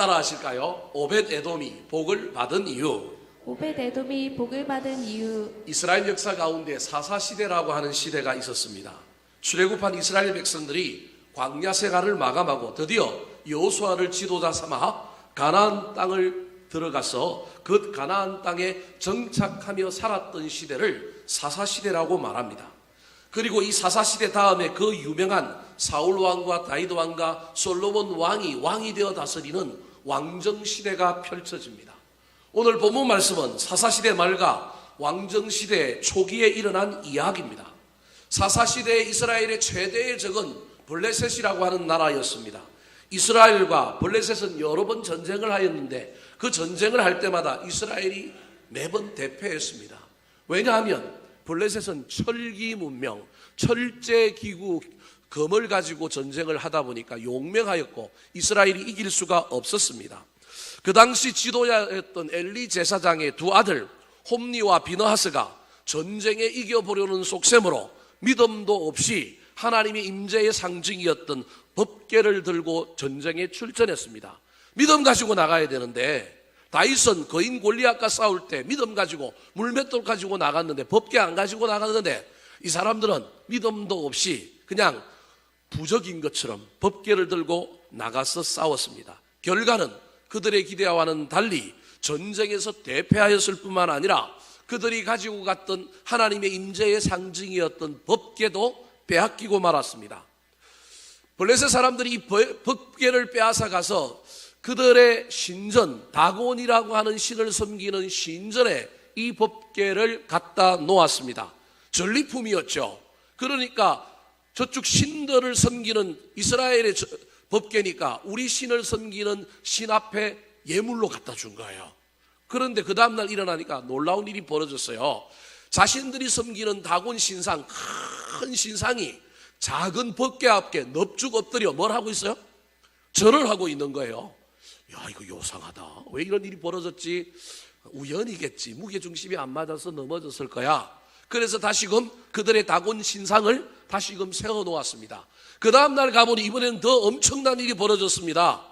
따라 하실까요? 오벳에돔이 복을 받은 이유. 오벳에돔이 복을 받은 이유. 이스라엘 역사 가운데 사사시대라고 하는 시대가 있었습니다. 출애굽한 이스라엘 백성들이 광야 생활을 마감하고 드디어 여호수아를 지도자 삼아 가나안 땅을 들어가서 그 가나안 땅에 정착하며 살았던 시대를 사사시대라고 말합니다. 그리고 이 사사시대 다음에 그 유명한 사울 왕과 다윗 왕과 솔로몬 왕이 되어 다스리는 왕정시대가 펼쳐집니다. 오늘 본문 말씀은 사사시대 말과 왕정시대 초기에 일어난 이야기입니다. 사사시대의 이스라엘의 최대의 적은 블레셋이라고 하는 나라였습니다. 이스라엘과 블레셋은 여러 번 전쟁을 하였는데 그 전쟁을 할 때마다 이스라엘이 매번 대패했습니다. 왜냐하면 블레셋은 철기 문명, 철제기구, 검을 가지고 전쟁을 하다 보니까 용맹하였고 이스라엘이 이길 수가 없었습니다. 그 당시 지도자였던 엘리 제사장의 두 아들 홈니와 비너하스가 전쟁에 이겨보려는 속셈으로 믿음도 없이 하나님의 임재의 상징이었던 법궤를 들고 전쟁에 출전했습니다. 믿음 가지고 나가야 되는데 다윗은 거인 골리앗과 싸울 때 믿음 가지고 물맷돌 가지고 나갔는데 법궤 안 가지고 나갔는데 이 사람들은 믿음도 없이 그냥 부적인 것처럼 법궤를 들고 나가서 싸웠습니다. 결과는 그들의 기대와는 달리 전쟁에서 대패하였을 뿐만 아니라 그들이 가지고 갔던 하나님의 임재의 상징이었던 법궤도 빼앗기고 말았습니다. 블레셋 사람들이 이 법궤를 빼앗아 가서 그들의 신전 다곤이라고 하는 신을 섬기는 신전에 이 법궤를 갖다 놓았습니다. 전리품이었죠. 그러니까 저쪽 신들을 섬기는 이스라엘의 법궤니까 우리 신을 섬기는 신 앞에 예물로 갖다 준 거예요. 그런데 그 다음날 일어나니까 놀라운 일이 벌어졌어요. 자신들이 섬기는 다곤 신상, 큰 신상이 작은 법궤 앞에 넙죽 엎드려 뭘 하고 있어요? 절을 하고 있는 거예요. 야, 이거 요상하다. 왜 이런 일이 벌어졌지? 우연이겠지. 무게중심이 안 맞아서 넘어졌을 거야. 그래서 다시금 그들의 다곤 신상을 다시금 세워놓았습니다. 그 다음날 가보니 이번에는 더 엄청난 일이 벌어졌습니다.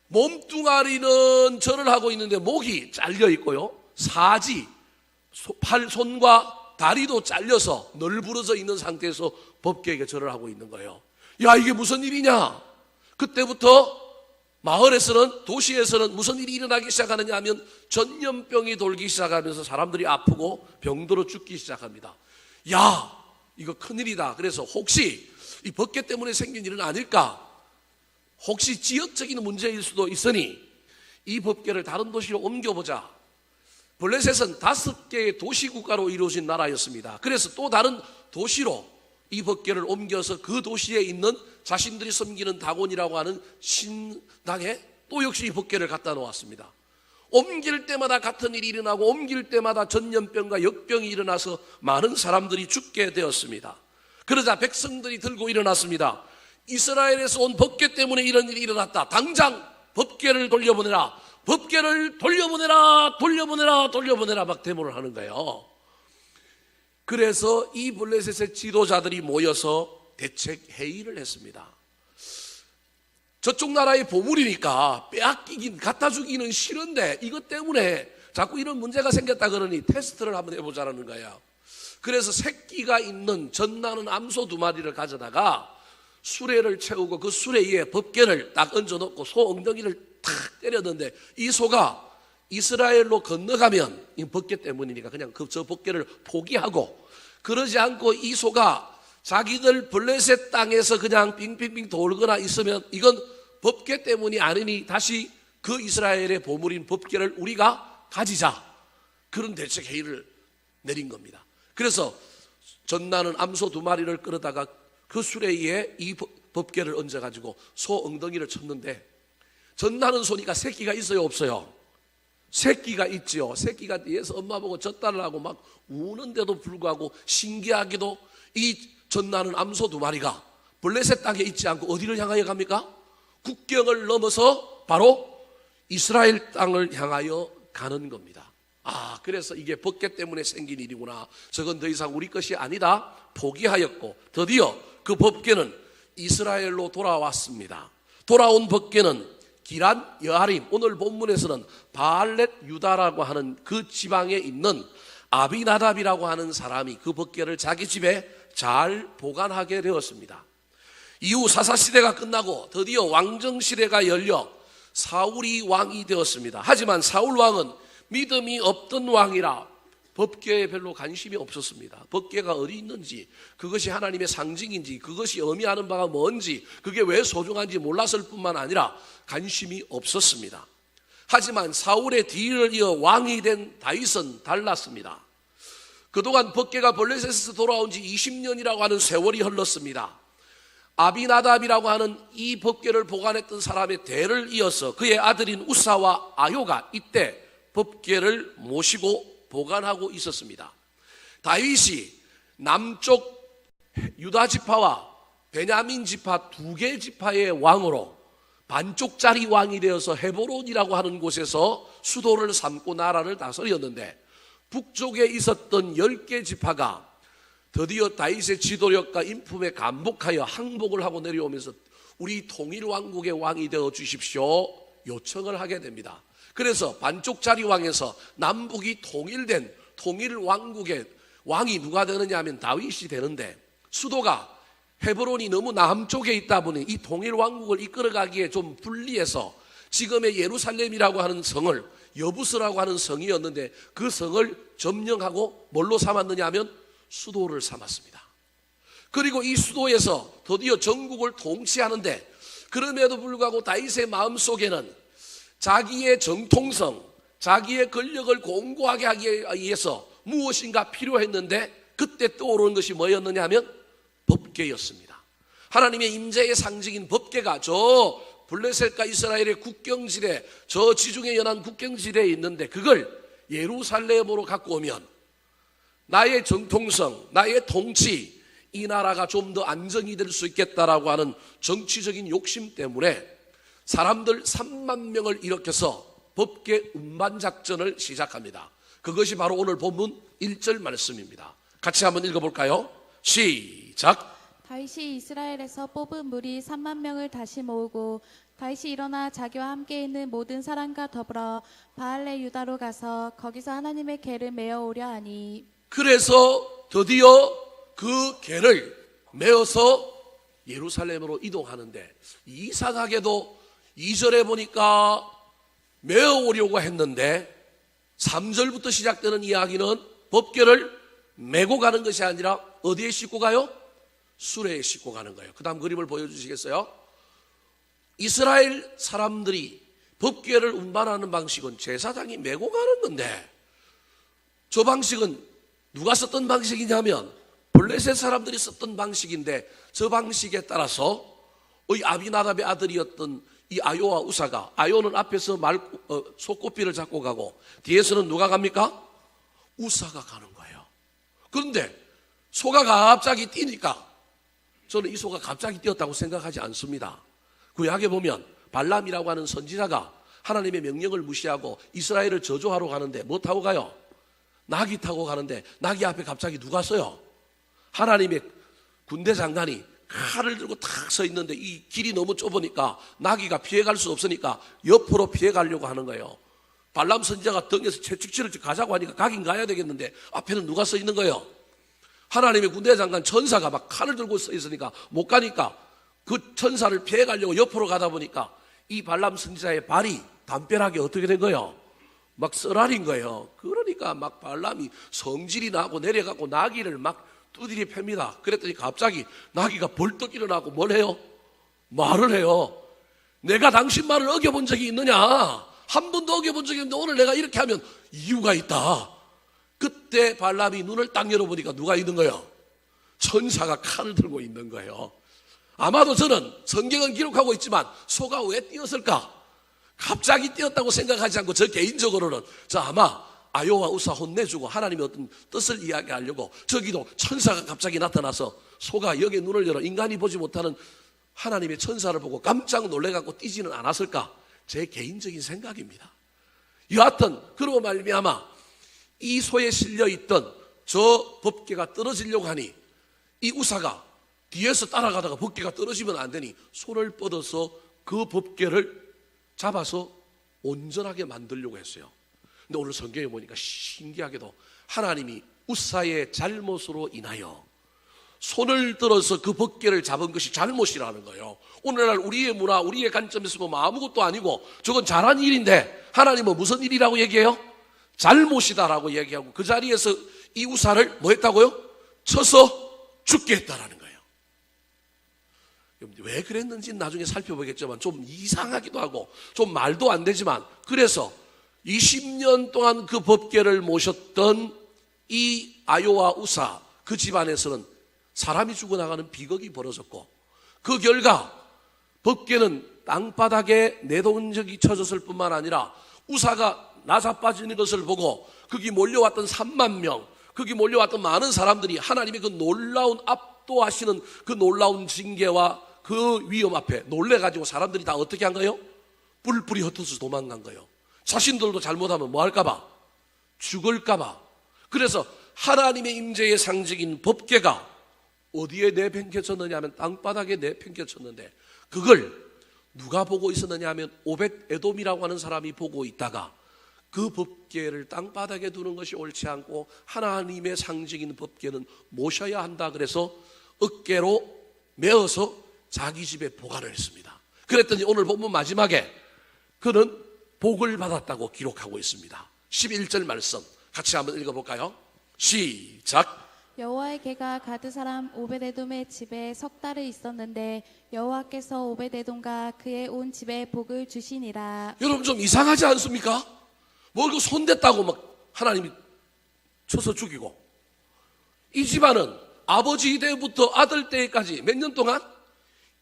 몸뚱아리는 절을 하고 있는데 목이 잘려 있고요. 사지, 손과 다리도 잘려서 널브러져 있는 상태에서 법궤에게 절을 하고 있는 거예요. 야, 이게 무슨 일이냐? 그때부터 마을에서는, 도시에서는 무슨 일이 일어나기 시작하느냐 하면 전염병이 돌기 시작하면서 사람들이 아프고 병들어 죽기 시작합니다. 야, 이거 큰일이다. 그래서 혹시 이 법궤 때문에 생긴 일은 아닐까? 혹시 지역적인 문제일 수도 있으니 이 법궤를 다른 도시로 옮겨보자. 블레셋은 5개의 도시국가로 이루어진 나라였습니다. 그래서 또 다른 도시로 이 법궤를 옮겨서 그 도시에 있는 자신들이 섬기는 다곤이라고 하는 신당에 또 역시 이 법궤를 갖다 놓았습니다. 옮길 때마다 같은 일이 일어나고 옮길 때마다 전염병과 역병이 일어나서 많은 사람들이 죽게 되었습니다. 그러자 백성들이 들고 일어났습니다. 이스라엘에서 온 법궤 때문에 이런 일이 일어났다. 당장 법궤를 돌려보내라. 법궤를 돌려보내라. 돌려보내라. 돌려보내라. 막 데모를 하는 거예요. 그래서 이 블레셋의 지도자들이 모여서 대책 회의를 했습니다. 저쪽 나라의 보물이니까 빼앗기긴 갖다 주기는 싫은데 이것 때문에 자꾸 이런 문제가 생겼다 그러니 테스트를 한번 해보자는 거예요. 그래서 새끼가 있는 젖나는 암소 2마리를 가져다가 수레를 채우고 그 수레 위에 법궤를 딱 얹어놓고 소 엉덩이를 탁 때렸는데 이 소가 이스라엘로 건너가면 이 법궤 때문이니까 그냥 저 법궤를 포기하고, 그러지 않고 이 소가 자기들 블레셋 땅에서 그냥 빙빙빙 돌거나 있으면 이건 법궤 때문이 아니니 다시 그 이스라엘의 보물인 법궤를 우리가 가지자. 그런 대책 회의를 내린 겁니다. 그래서 젖나는 암소 2마리를 끌어다가 그 수레 위에 이 법궤를 얹어가지고 소 엉덩이를 쳤는데, 젖나는 소니까 새끼가 있어요, 없어요? 새끼가 있지요. 새끼가 뒤에서 엄마 보고 젖달라고 막 우는데도 불구하고 신기하게도 이 젖나는 암소 2마리가 블레셋 땅에 있지 않고 어디를 향하여 갑니까? 국경을 넘어서 바로 이스라엘 땅을 향하여 가는 겁니다. 아, 그래서 이게 법궤 때문에 생긴 일이구나. 저건 더 이상 우리 것이 아니다. 포기하였고 드디어 그 법궤는 이스라엘로 돌아왔습니다. 돌아온 법궤는 기란 여하림, 오늘 본문에서는 바알렛 유다라고 하는 그 지방에 있는 아비나답이라고 하는 사람이 그 법궤를 자기 집에 잘 보관하게 되었습니다. 이후 사사시대가 끝나고 드디어 왕정시대가 열려 사울이 왕이 되었습니다. 하지만 사울 왕은 믿음이 없던 왕이라 법궤에 별로 관심이 없었습니다. 법궤가 어디 있는지, 그것이 하나님의 상징인지, 그것이 의미하는 바가 뭔지, 그게 왜 소중한지 몰랐을 뿐만 아니라 관심이 없었습니다. 하지만 사울의 뒤를 이어 왕이 된 다윗은 달랐습니다. 그동안 법궤가 블레셋에서 돌아온 지 20년이라고 하는 세월이 흘렀습니다. 아비나답이라고 하는 이 법궤를 보관했던 사람의 대를 이어서 그의 아들인 우사와 아요가 이때 법궤를 모시고 보관하고 있었습니다. 다윗이 남쪽 유다 지파와 베냐민 지파 두 개 지파의 왕으로 반쪽짜리 왕이 되어서 헤브론이라고 하는 곳에서 수도를 삼고 나라를 다스렸는데, 북쪽에 있었던 10개 지파가 드디어 다윗의 지도력과 인품에 감복하여 항복을 하고 내려오면서 우리 통일왕국의 왕이 되어 주십시오 요청을 하게 됩니다. 그래서 반쪽짜리 왕에서 남북이 통일된 통일왕국의 왕이 누가 되느냐 하면 다윗이 되는데, 수도가 헤브론이 너무 남쪽에 있다 보니 이 통일왕국을 이끌어가기에 좀 불리해서 지금의 예루살렘이라고 하는 성을, 여부스라고 하는 성이었는데 그 성을 점령하고 뭘로 삼았느냐 하면 수도를 삼았습니다. 그리고 이 수도에서 드디어 전국을 통치하는데, 그럼에도 불구하고 다윗의 마음속에는 자기의 정통성, 자기의 권력을 공고하게 하기 위해서 무엇인가 필요했는데, 그때 떠오르는 것이 뭐였느냐 하면 법궤였습니다. 하나님의 임재의 상징인 법궤가 저 블레셋과 이스라엘의 국경지대, 저 지중해 연안 국경지대에 있는데 그걸 예루살렘으로 갖고 오면 나의 정통성, 나의 통치, 이 나라가 좀 더 안정이 될 수 있겠다라고 하는 정치적인 욕심 때문에 사람들 3만 명을 일으켜서 법궤 운반 작전을 시작합니다. 그것이 바로 오늘 본문 1절 말씀입니다. 같이 한번 읽어볼까요? 시작. 다윗이 이스라엘에서 뽑은 무리 3만 명을 다시 모으고 다윗이 일어나 자기와 함께 있는 모든 사람과 더불어 바알레 유다로 가서 거기서 하나님의 궤를 메어 오려 하니, 그래서 드디어 그 궤를 메어서 예루살렘으로 이동하는데, 이상하게도 2절에 보니까 메어 오려고 했는데 3절부터 시작되는 이야기는 법궤를 메고 가는 것이 아니라 어디에 싣고 가요? 수레에 싣고 가는 거예요. 그 다음 그림을 보여주시겠어요? 이스라엘 사람들이 법궤를 운반하는 방식은 제사장이 메고 가는 건데, 저 방식은 누가 썼던 방식이냐면 블레셋 사람들이 썼던 방식인데, 저 방식에 따라서 이 아비나답의 아들이었던 이 아요와 우사가, 아요는 앞에서 소꽃비를 잡고 가고 뒤에서는 누가 갑니까? 우사가 가는 거예요. 그런데 소가 갑자기 뛰니까, 저는 이 소가 갑자기 뛰었다고 생각하지 않습니다. 구약에 보면 발람이라고 하는 선지자가 하나님의 명령을 무시하고 이스라엘을 저주하러 가는데 뭐 타고 가요? 나귀 타고 가는데 나귀 앞에 갑자기 누가 서요? 하나님의 군대 장관이 칼을 들고 탁 서 있는데 이 길이 너무 좁으니까 나귀가 피해갈 수 없으니까 옆으로 피해가려고 하는 거예요. 발람 선지자가 등에서 채찍질을 가자고 하니까 가긴 가야 되겠는데 앞에는 누가 서 있는 거예요? 하나님의 군대 장관 천사가 막 칼을 들고 서 있으니까 못 가니까 그 천사를 피해가려고 옆으로 가다 보니까 이 발람 선지자의 발이 담벼락에 어떻게 된 거예요? 막 썰알인 거예요. 그러니까 막 발람이 성질이 나고 내려가고 나귀를 막 두드리 팹니다. 그랬더니 갑자기 나귀가 벌떡 일어나고 뭘 해요? 말을 해요. 내가 당신 말을 어겨본 적이 있느냐? 한 번도 어겨본 적이 없는데 오늘 내가 이렇게 하면 이유가 있다. 그때 발람이 눈을 딱 열어보니까 누가 있는 거예요? 천사가 칼을 들고 있는 거예요. 아마도 저는 성경은 기록하고 있지만 소가 왜 뛰었을까? 갑자기 뛰었다고 생각하지 않고 저 개인적으로는 아마 아요와 우사 혼내주고 하나님의 어떤 뜻을 이야기하려고 저기도 천사가 갑자기 나타나서 소가 여기에 눈을 열어 인간이 보지 못하는 하나님의 천사를 보고 깜짝 놀래갖고 뛰지는 않았을까? 제 개인적인 생각입니다. 여하튼 그러고 말미암아 이 소에 실려있던 저 법궤가 떨어지려고 하니 이 우사가 뒤에서 따라가다가 법궤가 떨어지면 안 되니 손을 뻗어서 그 법궤를 잡아서 온전하게 만들려고 했어요. 근데 오늘 성경에 보니까 신기하게도 하나님이 우사의 잘못으로 인하여 손을 들어서 그 법궤를 잡은 것이 잘못이라는 거예요. 오늘날 우리의 문화, 우리의 관점에서 보면 아무것도 아니고 저건 잘한 일인데 하나님은 무슨 일이라고 얘기해요? 잘못이다라고 얘기하고 그 자리에서 이 우사를 뭐 했다고요? 쳐서 죽게 했다라는 거예요. 왜 그랬는지 나중에 살펴보겠지만 좀 이상하기도 하고 좀 말도 안 되지만, 그래서 20년 동안 그 법궤를 모셨던 이 아요와 우사 그 집안에서는 사람이 죽어나가는 비극이 벌어졌고, 그 결과 법궤는 땅바닥에 내동적이 쳐졌을 뿐만 아니라 우사가 나사빠지는 것을 보고 거기 몰려왔던 3만 명, 거기 몰려왔던 많은 사람들이 하나님의 그 놀라운 압도하시는 그 놀라운 징계와 그 위험 앞에 놀래가지고 사람들이 다 어떻게 한 거예요? 뿔뿔이 흩어져서 도망간 거예요. 자신들도 잘못하면 뭐 할까봐? 죽을까봐. 그래서 하나님의 임재의 상징인 법궤가 어디에 내팽개쳤느냐 하면 땅바닥에 내팽개쳤는데, 그걸 누가 보고 있었느냐 하면 오벳 에돔이라고 하는 사람이 보고 있다가 그 법궤를 땅바닥에 두는 것이 옳지 않고 하나님의 상징인 법궤는 모셔야 한다, 그래서 어깨로 메어서 자기 집에 보관을 했습니다. 그랬더니 오늘 본문 마지막에 그는 복을 받았다고 기록하고 있습니다. 11절 말씀 같이 한번 읽어볼까요? 시작. 여호와의 개가 가드 사람 오벳에돔의 집에 석 달을 있었는데 여호와께서 오벳에돔과 그의 온 집에 복을 주시니라. 여러분 좀 이상하지 않습니까? 뭘 그 손댔다고 막 하나님이 쳐서 죽이고, 이 집안은 아버지 때부터 아들 때까지 몇 년 동안?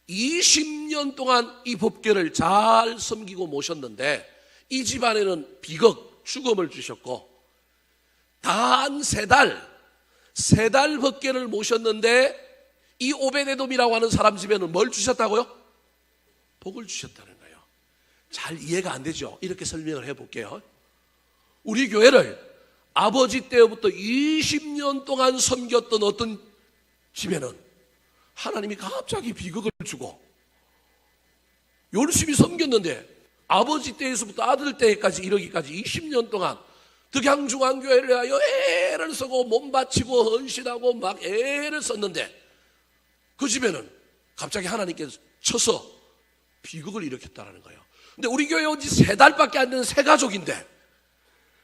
20년 동안 이 법궤를 잘 섬기고 모셨는데 이 집안에는 비극, 죽음을 주셨고, 단 3달 법궤를 모셨는데 이 오벳에돔이라고 하는 사람 집에는 뭘 주셨다고요? 복을 주셨다는 거예요. 잘 이해가 안 되죠? 이렇게 설명을 해볼게요. 우리 교회를 아버지 때부터 20년 동안 섬겼던 어떤 집에는 하나님이 갑자기 비극을 주고, 열심히 섬겼는데 아버지 때에서부터 아들 때까지 이르기까지 20년 동안 덕양중앙교회를 위하여 애를 쓰고 몸 바치고 헌신하고 막 애를 썼는데 그 집에는 갑자기 하나님께서 쳐서 비극을 일으켰다는 거예요. 근데 우리 교회 온 지 3달밖에 안 되는 새 가족인데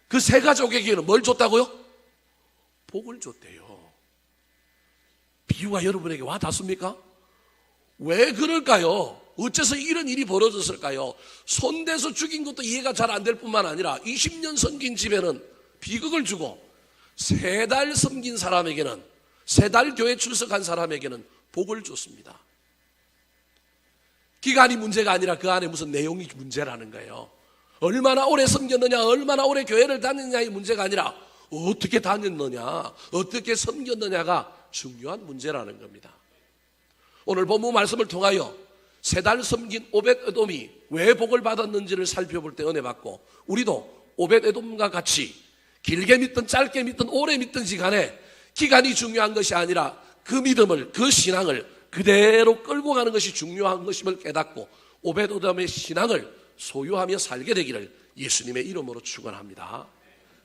그 새 가족에게는 뭘 줬다고요? 복을 줬대요. 비유가 여러분에게 와 닿습니까? 왜 그럴까요? 어째서 이런 일이 벌어졌을까요? 손대서 죽인 것도 이해가 잘 안 될 뿐만 아니라 20년 섬긴 집에는 비극을 주고 3달 섬긴 사람에게는, 3달 교회 출석한 사람에게는 복을 줬습니다. 기간이 문제가 아니라 그 안에 무슨 내용이 문제라는 거예요. 얼마나 오래 섬겼느냐, 얼마나 오래 교회를 다녔느냐의 문제가 아니라 어떻게 다녔느냐, 어떻게 섬겼느냐가 중요한 문제라는 겁니다. 오늘 본문 말씀을 통하여 3달 섬긴 오벳에돔이 왜 복을 받았는지를 살펴볼 때 은혜 받고, 우리도 오벳에돔과 같이 길게 믿든 짧게 믿든 오래 믿든지 간에 기간이 중요한 것이 아니라 그 믿음을, 그 신앙을 그대로 끌고 가는 것이 중요한 것임을 깨닫고 오벳에돔의 신앙을 소유하며 살게 되기를 예수님의 이름으로 축원합니다.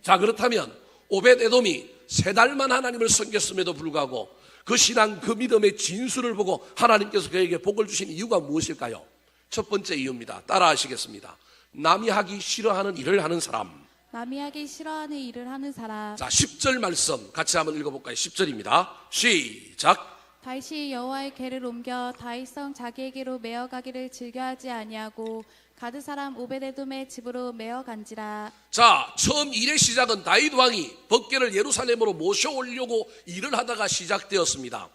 자, 그렇다면 오벳에돔이 3달만 하나님을 섬겼음에도 불구하고 그 신앙, 그 믿음의 진수를 보고 하나님께서 그에게 복을 주신 이유가 무엇일까요? 첫 번째 이유입니다. 따라 하시겠습니다. 남이 하기 싫어하는 일을 하는 사람. 남이 하기 싫어하는 일을 하는 사람. 자, 10절 말씀 같이 한번 읽어볼까요? 10절입니다. 시작. 다윗이 여호와의 궤를 옮겨 다윗성 자기에게로 메어가기를 즐겨하지 아니하고 가드 사람 오벳에돔의 집으로 메어간지라. 자, 처음 일의 시작은 다윗 왕이 법궤를 예루살렘으로 모셔오려고 일을 하다가 시작되었습니다.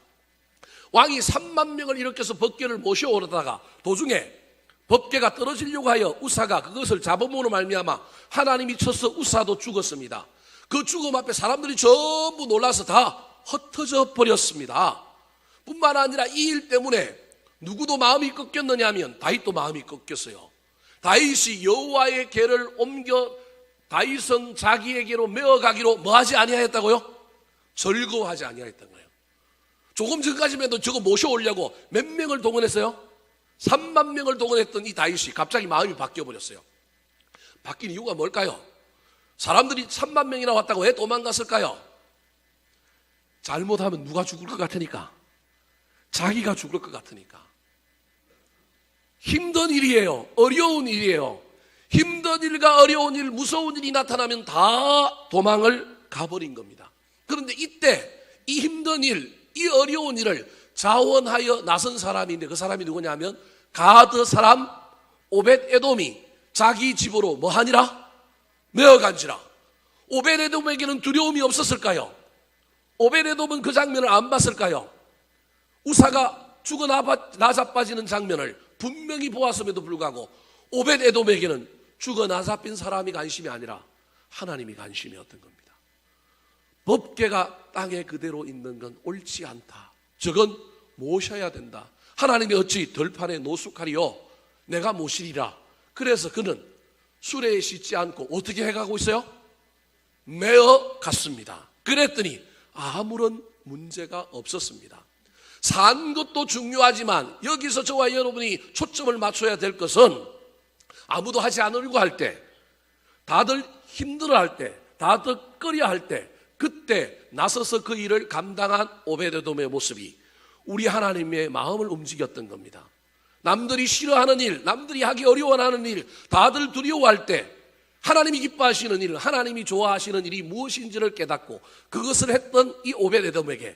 왕이 3만 명을 일으켜서 법궤를 모셔오려다가 도중에 법궤가 떨어지려고 하여 우사가 그것을 잡음으로 말미암아 하나님이 쳐서 우사도 죽었습니다. 그 죽음 앞에 사람들이 전부 놀라서 다 흩어져 버렸습니다. 뿐만 아니라 이 일 때문에 누구도 마음이 꺾였느냐 하면 다윗도 마음이 꺾였어요. 다윗이 여호와의 궤를 옮겨 다윗성 자기에게로 메어가기로 뭐하지 아니하였다고요? 즐거워하지 아니하였던 거예요. 조금 전까지만 해도 저거 모셔오려고 몇 명을 동원했어요? 3만 명을 동원했던 이 다윗이 갑자기 마음이 바뀌어버렸어요. 바뀐 이유가 뭘까요? 사람들이 3만 명이나 왔다고 왜 도망갔을까요? 잘못하면 누가 죽을 것 같으니까. 자기가 죽을 것 같으니까. 힘든 일이에요. 어려운 일이에요. 힘든 일과 어려운 일, 무서운 일이 나타나면 다 도망을 가버린 겁니다. 그런데 이때 이 힘든 일, 이 어려운 일을 자원하여 나선 사람인데 그 사람이 누구냐면 가드 사람 오벳 에돔이 자기 집으로 뭐하니라? 메어간지라. 오벳 에돔에게는 두려움이 없었을까요? 오벳 에돔은 그 장면을 안 봤을까요? 우사가 죽어 나자빠지는 장면을 분명히 보았음에도 불구하고 오벳 에돔에게는 죽어 나자빈 사람이 관심이 아니라 하나님이 관심이었던 겁니다. 법궤가 땅에 그대로 있는 건 옳지 않다. 저건 모셔야 된다. 하나님이 어찌 들판에 노숙하리요? 내가 모시리라. 그래서 그는 수레에 싣지 않고 어떻게 해가고 있어요? 메어 갔습니다. 그랬더니 아무런 문제가 없었습니다. 산 것도 중요하지만 여기서 저와 여러분이 초점을 맞춰야 될 것은 아무도 하지 않으려고 할 때, 다들 힘들어할 때, 다들 꺼려할 때, 그때 나서서 그 일을 감당한 오베데돔의 모습이 우리 하나님의 마음을 움직였던 겁니다. 남들이 싫어하는 일, 남들이 하기 어려워하는 일, 다들 두려워할 때 하나님이 기뻐하시는 일, 하나님이 좋아하시는 일이 무엇인지를 깨닫고 그것을 했던 이 오베데돔에게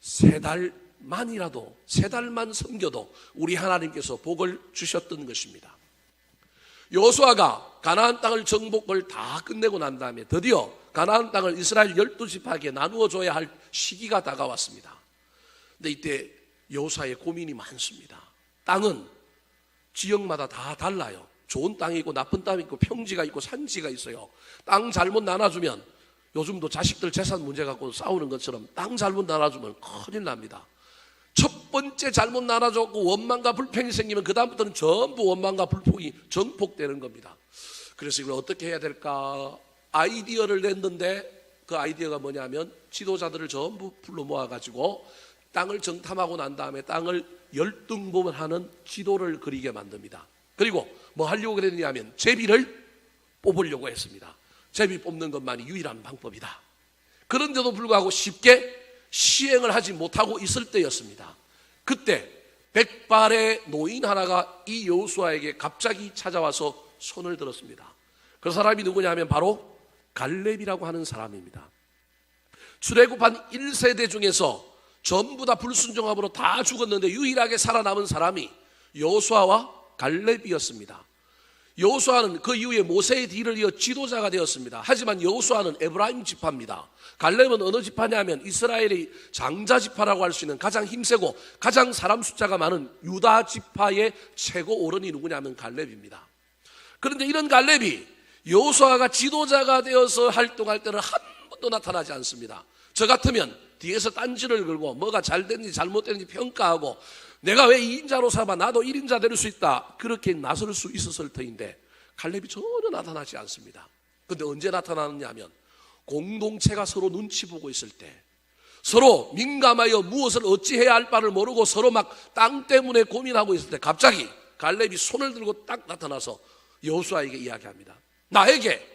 3달만이라도 3달만 섬겨도 우리 하나님께서 복을 주셨던 것입니다. 여호수아가 가나안 땅을 정복을 다 끝내고 난 다음에 드디어 가나안 땅을 이스라엘 12지파에게 나누어 줘야 할 시기가 다가왔습니다. 근데 이때 여호수아의 고민이 많습니다. 땅은 지역마다 다 달라요. 좋은 땅이 있고 나쁜 땅이 있고 평지가 있고 산지가 있어요. 땅 잘못 나눠주면 요즘도 자식들 재산 문제 갖고 싸우는 것처럼 땅 잘못 나눠주면 큰일 납니다. 첫 번째 잘못 나눠줬고 원망과 불평이 생기면 그 다음부터는 전부 원망과 불평이 정폭되는 겁니다. 그래서 이걸 어떻게 해야 될까 아이디어를 냈는데 그 아이디어가 뭐냐면 지도자들을 전부 불러 모아가지고 땅을 정탐하고 난 다음에 땅을 열등분하는 지도를 그리게 만듭니다. 그리고 뭐 하려고 그랬냐면 제비를 뽑으려고 했습니다. 제비 뽑는 것만이 유일한 방법이다. 그런데도 불구하고 쉽게 시행을 하지 못하고 있을 때였습니다. 그때 백발의 노인 하나가 이 여호수아에게 갑자기 찾아와서 손을 들었습니다. 그 사람이 누구냐면 바로 갈렙이라고 하는 사람입니다. 출애굽한 1세대 중에서 전부 다 불순종함으로 다 죽었는데 유일하게 살아남은 사람이 여호수아와 갈렙이었습니다. 여호수아는 그 이후에 모세의 뒤를 이어 지도자가 되었습니다. 하지만 여호수아는 에브라임 지파입니다. 갈렙은 어느 지파냐면 이스라엘의 장자 지파라고 할 수 있는 가장 힘세고 가장 사람 숫자가 많은 유다 지파의 최고 어른이 누구냐면 갈렙입니다. 그런데 이런 갈렙이 여호수아가 지도자가 되어서 활동할 때는 한 번도 나타나지 않습니다. 저 같으면 뒤에서 딴지를 걸고 뭐가 잘 됐는지 잘못됐는지 평가하고 내가 왜 2인자로 삼아 나도 1인자 될 수 있다 그렇게 나설 수 있었을 터인데 갈렙이 전혀 나타나지 않습니다. 그런데 언제 나타나느냐 하면 공동체가 서로 눈치 보고 있을 때 서로 민감하여 무엇을 어찌해야 할 바를 모르고 서로 막 땅 때문에 고민하고 있을 때 갑자기 갈렙이 손을 들고 딱 나타나서 여호수아에게 이야기합니다. 나에게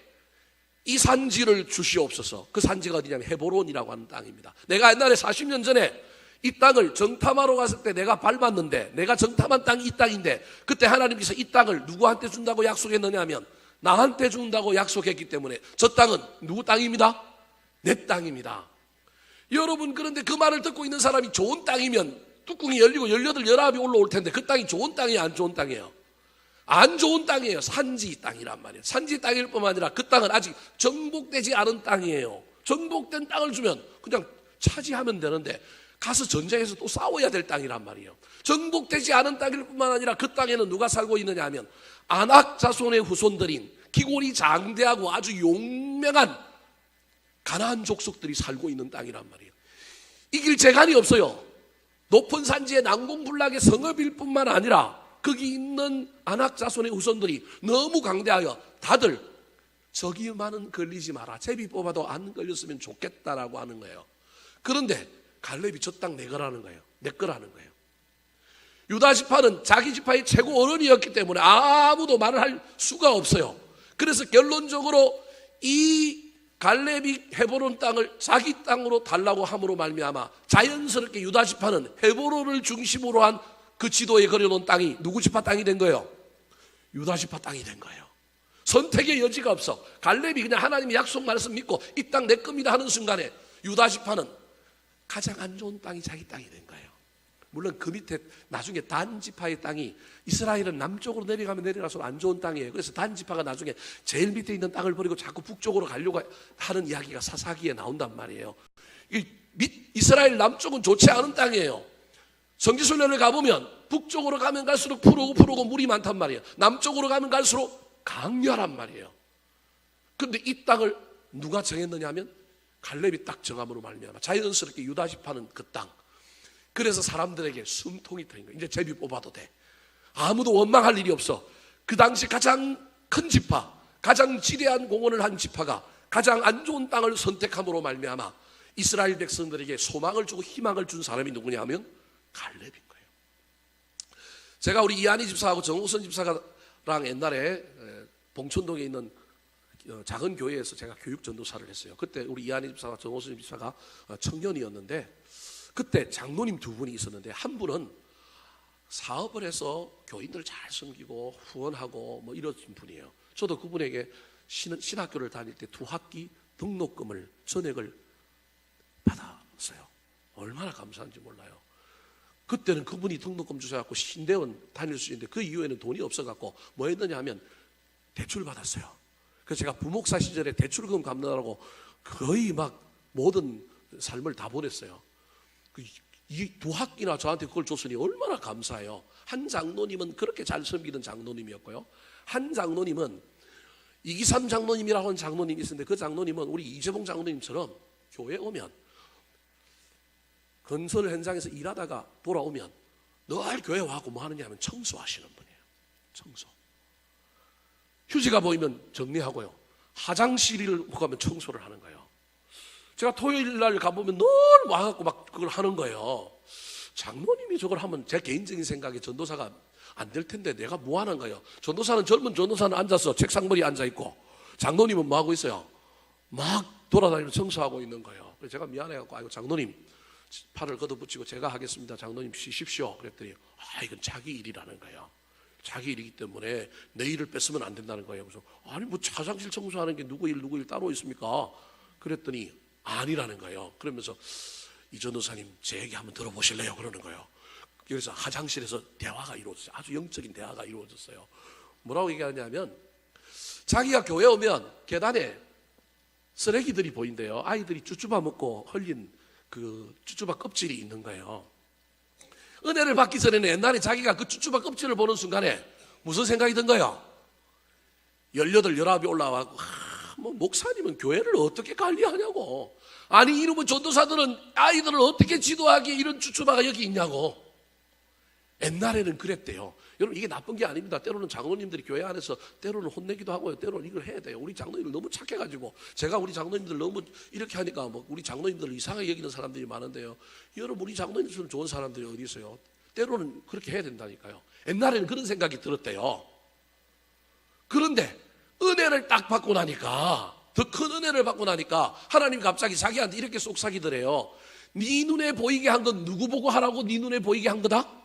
이 산지를 주시옵소서. 그 산지가 어디냐면 헤브론이라고 하는 땅입니다. 내가 옛날에 40년 전에 이 땅을 정탐하러 갔을 때 내가 밟았는데 내가 정탐한 땅이 이 땅인데 그때 하나님께서 이 땅을 누구한테 준다고 약속했느냐 하면 나한테 준다고 약속했기 때문에 저 땅은 누구 땅입니다? 내 땅입니다. 여러분 그런데 그 말을 듣고 있는 사람이 좋은 땅이면 뚜껑이 열리고 18, 19이 올라올 텐데 그 땅이 좋은 땅이에요? 안 좋은 땅이에요? 안 좋은 땅이에요. 산지 땅이란 말이에요. 산지 땅일 뿐만 아니라 그 땅은 아직 정복되지 않은 땅이에요. 정복된 땅을 주면 그냥 차지하면 되는데 가서 전쟁에서 또 싸워야 될 땅이란 말이에요. 정복되지 않은 땅일 뿐만 아니라 그 땅에는 누가 살고 있느냐 하면 아낙 자손의 후손들인 기골이 장대하고 아주 용맹한 가나안 족속들이 살고 있는 땅이란 말이에요. 이길 재간이 없어요. 높은 산지의 난공불락의 성읍일 뿐만 아니라 거기 있는 아낙 자손의 후손들이 너무 강대하여 다들 저기만은 걸리지 마라. 제비 뽑아도 안 걸렸으면 좋겠다라고 하는 거예요. 그런데 갈렙이 저 땅 내 거라는 거예요. 내 거라는 거예요. 유다 지파는 자기 지파의 최고 어른이었기 때문에 아무도 말을 할 수가 없어요. 그래서 결론적으로 이 갈렙이 헤브론 땅을 자기 땅으로 달라고 함으로 말미암아 자연스럽게 유다 지파는 헤브론을 중심으로 한 그 지도에 그려놓은 땅이 누구 지파 땅이 된 거예요? 유다 지파 땅이 된 거예요. 선택의 여지가 없어. 갈렙이 그냥 하나님의 약속 말씀 믿고 이 땅 내 겁니다 하는 순간에 유다 지파는 가장 안 좋은 땅이 자기 땅이 된 거예요. 물론 그 밑에 나중에 단 지파의 땅이, 이스라엘은 남쪽으로 내려가면 내려갈수록 안 좋은 땅이에요. 그래서 단 지파가 나중에 제일 밑에 있는 땅을 버리고 자꾸 북쪽으로 가려고 하는 이야기가 사사기에 나온단 말이에요. 이스라엘 남쪽은 좋지 않은 땅이에요. 성지순례를 가보면 북쪽으로 가면 갈수록 푸르고 물이 많단 말이에요. 남쪽으로 가면 갈수록 강렬한 말이에요. 그런데 이 땅을 누가 정했느냐 하면 갈렙이 딱 정함으로 말미암아 자연스럽게 유다 지파는 그 땅. 그래서 사람들에게 숨통이 트인 거예요. 이제 제비 뽑아도 돼. 아무도 원망할 일이 없어. 그 당시 가장 큰 지파, 가장 지대한 공헌을 한 지파가 가장 안 좋은 땅을 선택함으로 말미암아 이스라엘 백성들에게 소망을 주고 희망을 준 사람이 누구냐 하면 갈렙인 거예요. 제가 우리 이한희 집사하고 정우선 집사랑 옛날에 봉천동에 있는 작은 교회에서 제가 교육 전도사를 했어요. 그때 우리 이한희 집사와 정우선 집사가 청년이었는데 그때 장로님 두 분이 있었는데 한 분은 사업을 해서 교인들 잘 섬기고 후원하고 뭐 이런 분이에요. 저도 그분에게 신학교를 다닐 때 2학기 등록금을 전액을 받았어요. 얼마나 감사한지 몰라요. 그때는 그분이 등록금 주셔갖고 신대원 다닐 수 있는데 그 이후에는 돈이 없어갖고 뭐 했느냐 하면 대출 받았어요. 그래서 제가 부목사 시절에 대출금 갚느라고 거의 막 모든 삶을 다 보냈어요. 이 2학기나 저한테 그걸 줬으니 얼마나 감사해요. 한 장로님은 그렇게 잘 섬기는 장로님이었고요. 한 장로님은 이기삼 장로님이라고 하는 장로님이 있었는데 그 장로님은 우리 이재봉 장로님처럼 교회 오면 건설 현장에서 일하다가 돌아오면 늘 교회 와고 뭐 하느냐 하면 청소하시는 분이에요. 청소. 휴지가 보이면 정리하고요. 화장실을 가면 청소를 하는 거예요. 제가 토요일 날 가보면 늘 와갖고 막 그걸 하는 거예요. 장로님이 저걸 하면 제 개인적인 생각에 전도사가 안 될 텐데 내가 뭐 하는 거예요. 전도사는 젊은 전도사는 앉아서 책상머리에 앉아있고 장로님은 뭐 하고 있어요? 막 돌아다니면서 청소하고 있는 거예요. 그래서 제가 미안해갖고 아이고 장로님 팔을 걷어붙이고 제가 하겠습니다. 장로님 쉬십시오. 그랬더니 이건 자기 일이라는 거예요. 자기 일이기 때문에 내 일을 뺏으면 안 된다는 거예요. 그래서 아니 뭐 화장실 청소하는 게 누구 일 따로 있습니까? 그랬더니 아니라는 거예요. 그러면서 이 전도사님 제 얘기 한번 들어보실래요? 그러는 거예요. 그래서 화장실에서 대화가 이루어졌어요. 아주 영적인 대화가 이루어졌어요. 뭐라고 얘기하냐면 자기가 교회 오면 계단에 쓰레기들이 보인대요. 아이들이 쭈쭈바 먹고 흘린 그 쭈쭈바 껍질이 있는 거예요. 은혜를 받기 전에는 옛날에 자기가 그 쭈쭈바 껍질을 보는 순간에 무슨 생각이 든 거예요? 18, 19이 올라와서 뭐 목사님은 교회를 어떻게 관리하냐고. 아니 이러면 전도사들은 아이들을 어떻게 지도하기에 이런 쭈쭈바가 여기 있냐고. 옛날에는 그랬대요. 여러분 이게 나쁜 게 아닙니다. 때로는 장로님들이 교회 안에서 때로는 혼내기도 하고요. 때로는 이걸 해야 돼요. 우리 장로님들 너무 착해가지고 제가 우리 장로님들 너무 이렇게 하니까 뭐 우리 장로님들을 이상하게 여기는 사람들이 많은데요. 여러분 우리 장로님들은 좋은 사람들이 어디 있어요? 때로는 그렇게 해야 된다니까요. 옛날에는 그런 생각이 들었대요. 그런데 은혜를 딱 받고 나니까 더 큰 은혜를 받고 나니까 하나님이 갑자기 자기한테 이렇게 속삭이더래요. 네 눈에 보이게 한 건 누구 보고 하라고 네 눈에 보이게 한 거다?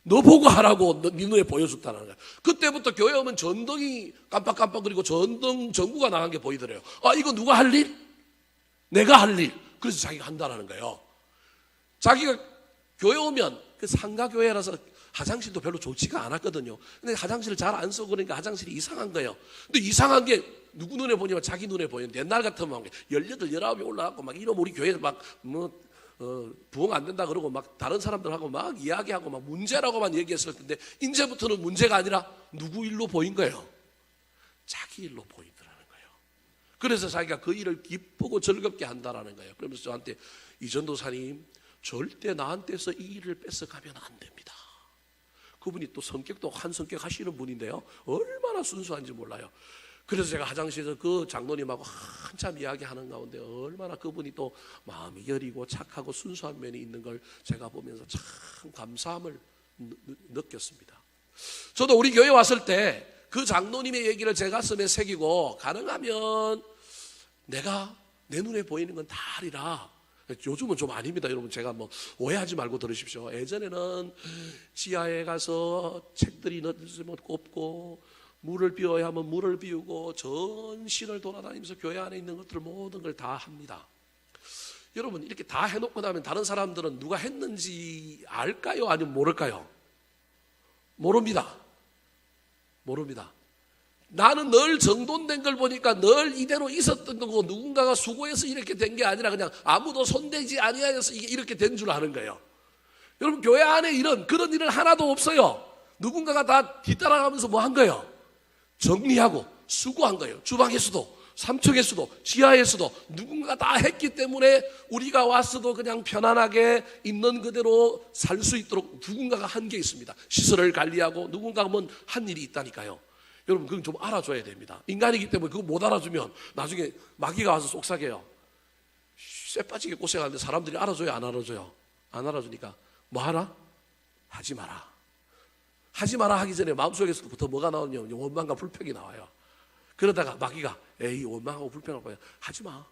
너 보고 하라고 네 눈에 보여줬다는 거야. 그때부터 교회 오면 전등이 깜빡깜빡거리고 전구가 나간 게 보이더래요. 이거 누가 할 일? 내가 할 일. 그래서 자기가 한다는 거예요. 자기가 교회 오면 그 상가교회라서 화장실도 별로 좋지가 않았거든요. 근데 화장실을 잘 안 쓰고 그러니까 화장실이 이상한 거예요. 근데 이상한 게 누구 눈에 보냐면 자기 눈에 보이는데 옛날 같으면 18, 19이 올라가고 막 이러면 우리 교회 부흥 안 된다 그러고 막 다른 사람들하고 막 이야기하고 막 문제라고만 얘기했을 텐데 이제부터는 문제가 아니라 누구 일로 보인 거예요? 자기 일로 보이더라는 거예요. 그래서 자기가 그 일을 기쁘고 즐겁게 한다라는 거예요. 그러면서 저한테 이 전도사님 절대 나한테서 이 일을 뺏어가면 안 됩니다. 그분이 또 성격도 한 성격 하시는 분인데요. 얼마나 순수한지 몰라요. 그래서 제가 화장실에서 그 장로님하고 한참 이야기하는 가운데 얼마나 그분이 또 마음이 여리고 착하고 순수한 면이 있는 걸 제가 보면서 참 감사함을 느꼈습니다. 저도 우리 교회 왔을 때 그 장로님의 얘기를 제 가슴에 새기고 가능하면 내가 내 눈에 보이는 건 다 하리라. 요즘은 좀 아닙니다. 여러분 제가 뭐 오해하지 말고 들으십시오. 예전에는 지하에 가서 책들이 넣으면 꼽고 물을 비워야 하면 물을 비우고 전신을 돌아다니면서 교회 안에 있는 것들 모든 걸 다 합니다. 여러분 이렇게 다 해놓고 나면 다른 사람들은 누가 했는지 알까요? 아니면 모를까요? 모릅니다. 나는 늘 정돈된 걸 보니까 늘 이대로 있었던 거고 누군가가 수고해서 이렇게 된 게 아니라 그냥 아무도 손대지 아니하여서 이게 이렇게 된 줄 아는 거예요. 여러분 교회 안에 그런 일은 하나도 없어요. 누군가가 다 뒤따라가면서 뭐 한 거예요? 정리하고 수고한 거예요. 주방에서도 3층에서도 지하에서도 누군가 다 했기 때문에 우리가 왔어도 그냥 편안하게 있는 그대로 살 수 있도록 누군가가 한 게 있습니다. 시설을 관리하고 누군가가 한 일이 있다니까요. 여러분 그건 좀 알아줘야 됩니다. 인간이기 때문에 그거 못 알아주면 나중에 마귀가 와서 속삭여요. 쇠 빠지게 고생하는데 사람들이 알아줘요, 안 알아줘요? 안 알아주니까 뭐 하나? 하지 마라. 하지 마라 하기 전에 마음속에서부터 뭐가 나오냐면 원망과 불평이 나와요. 그러다가 마귀가 에이 원망하고 불평하고 하지 마.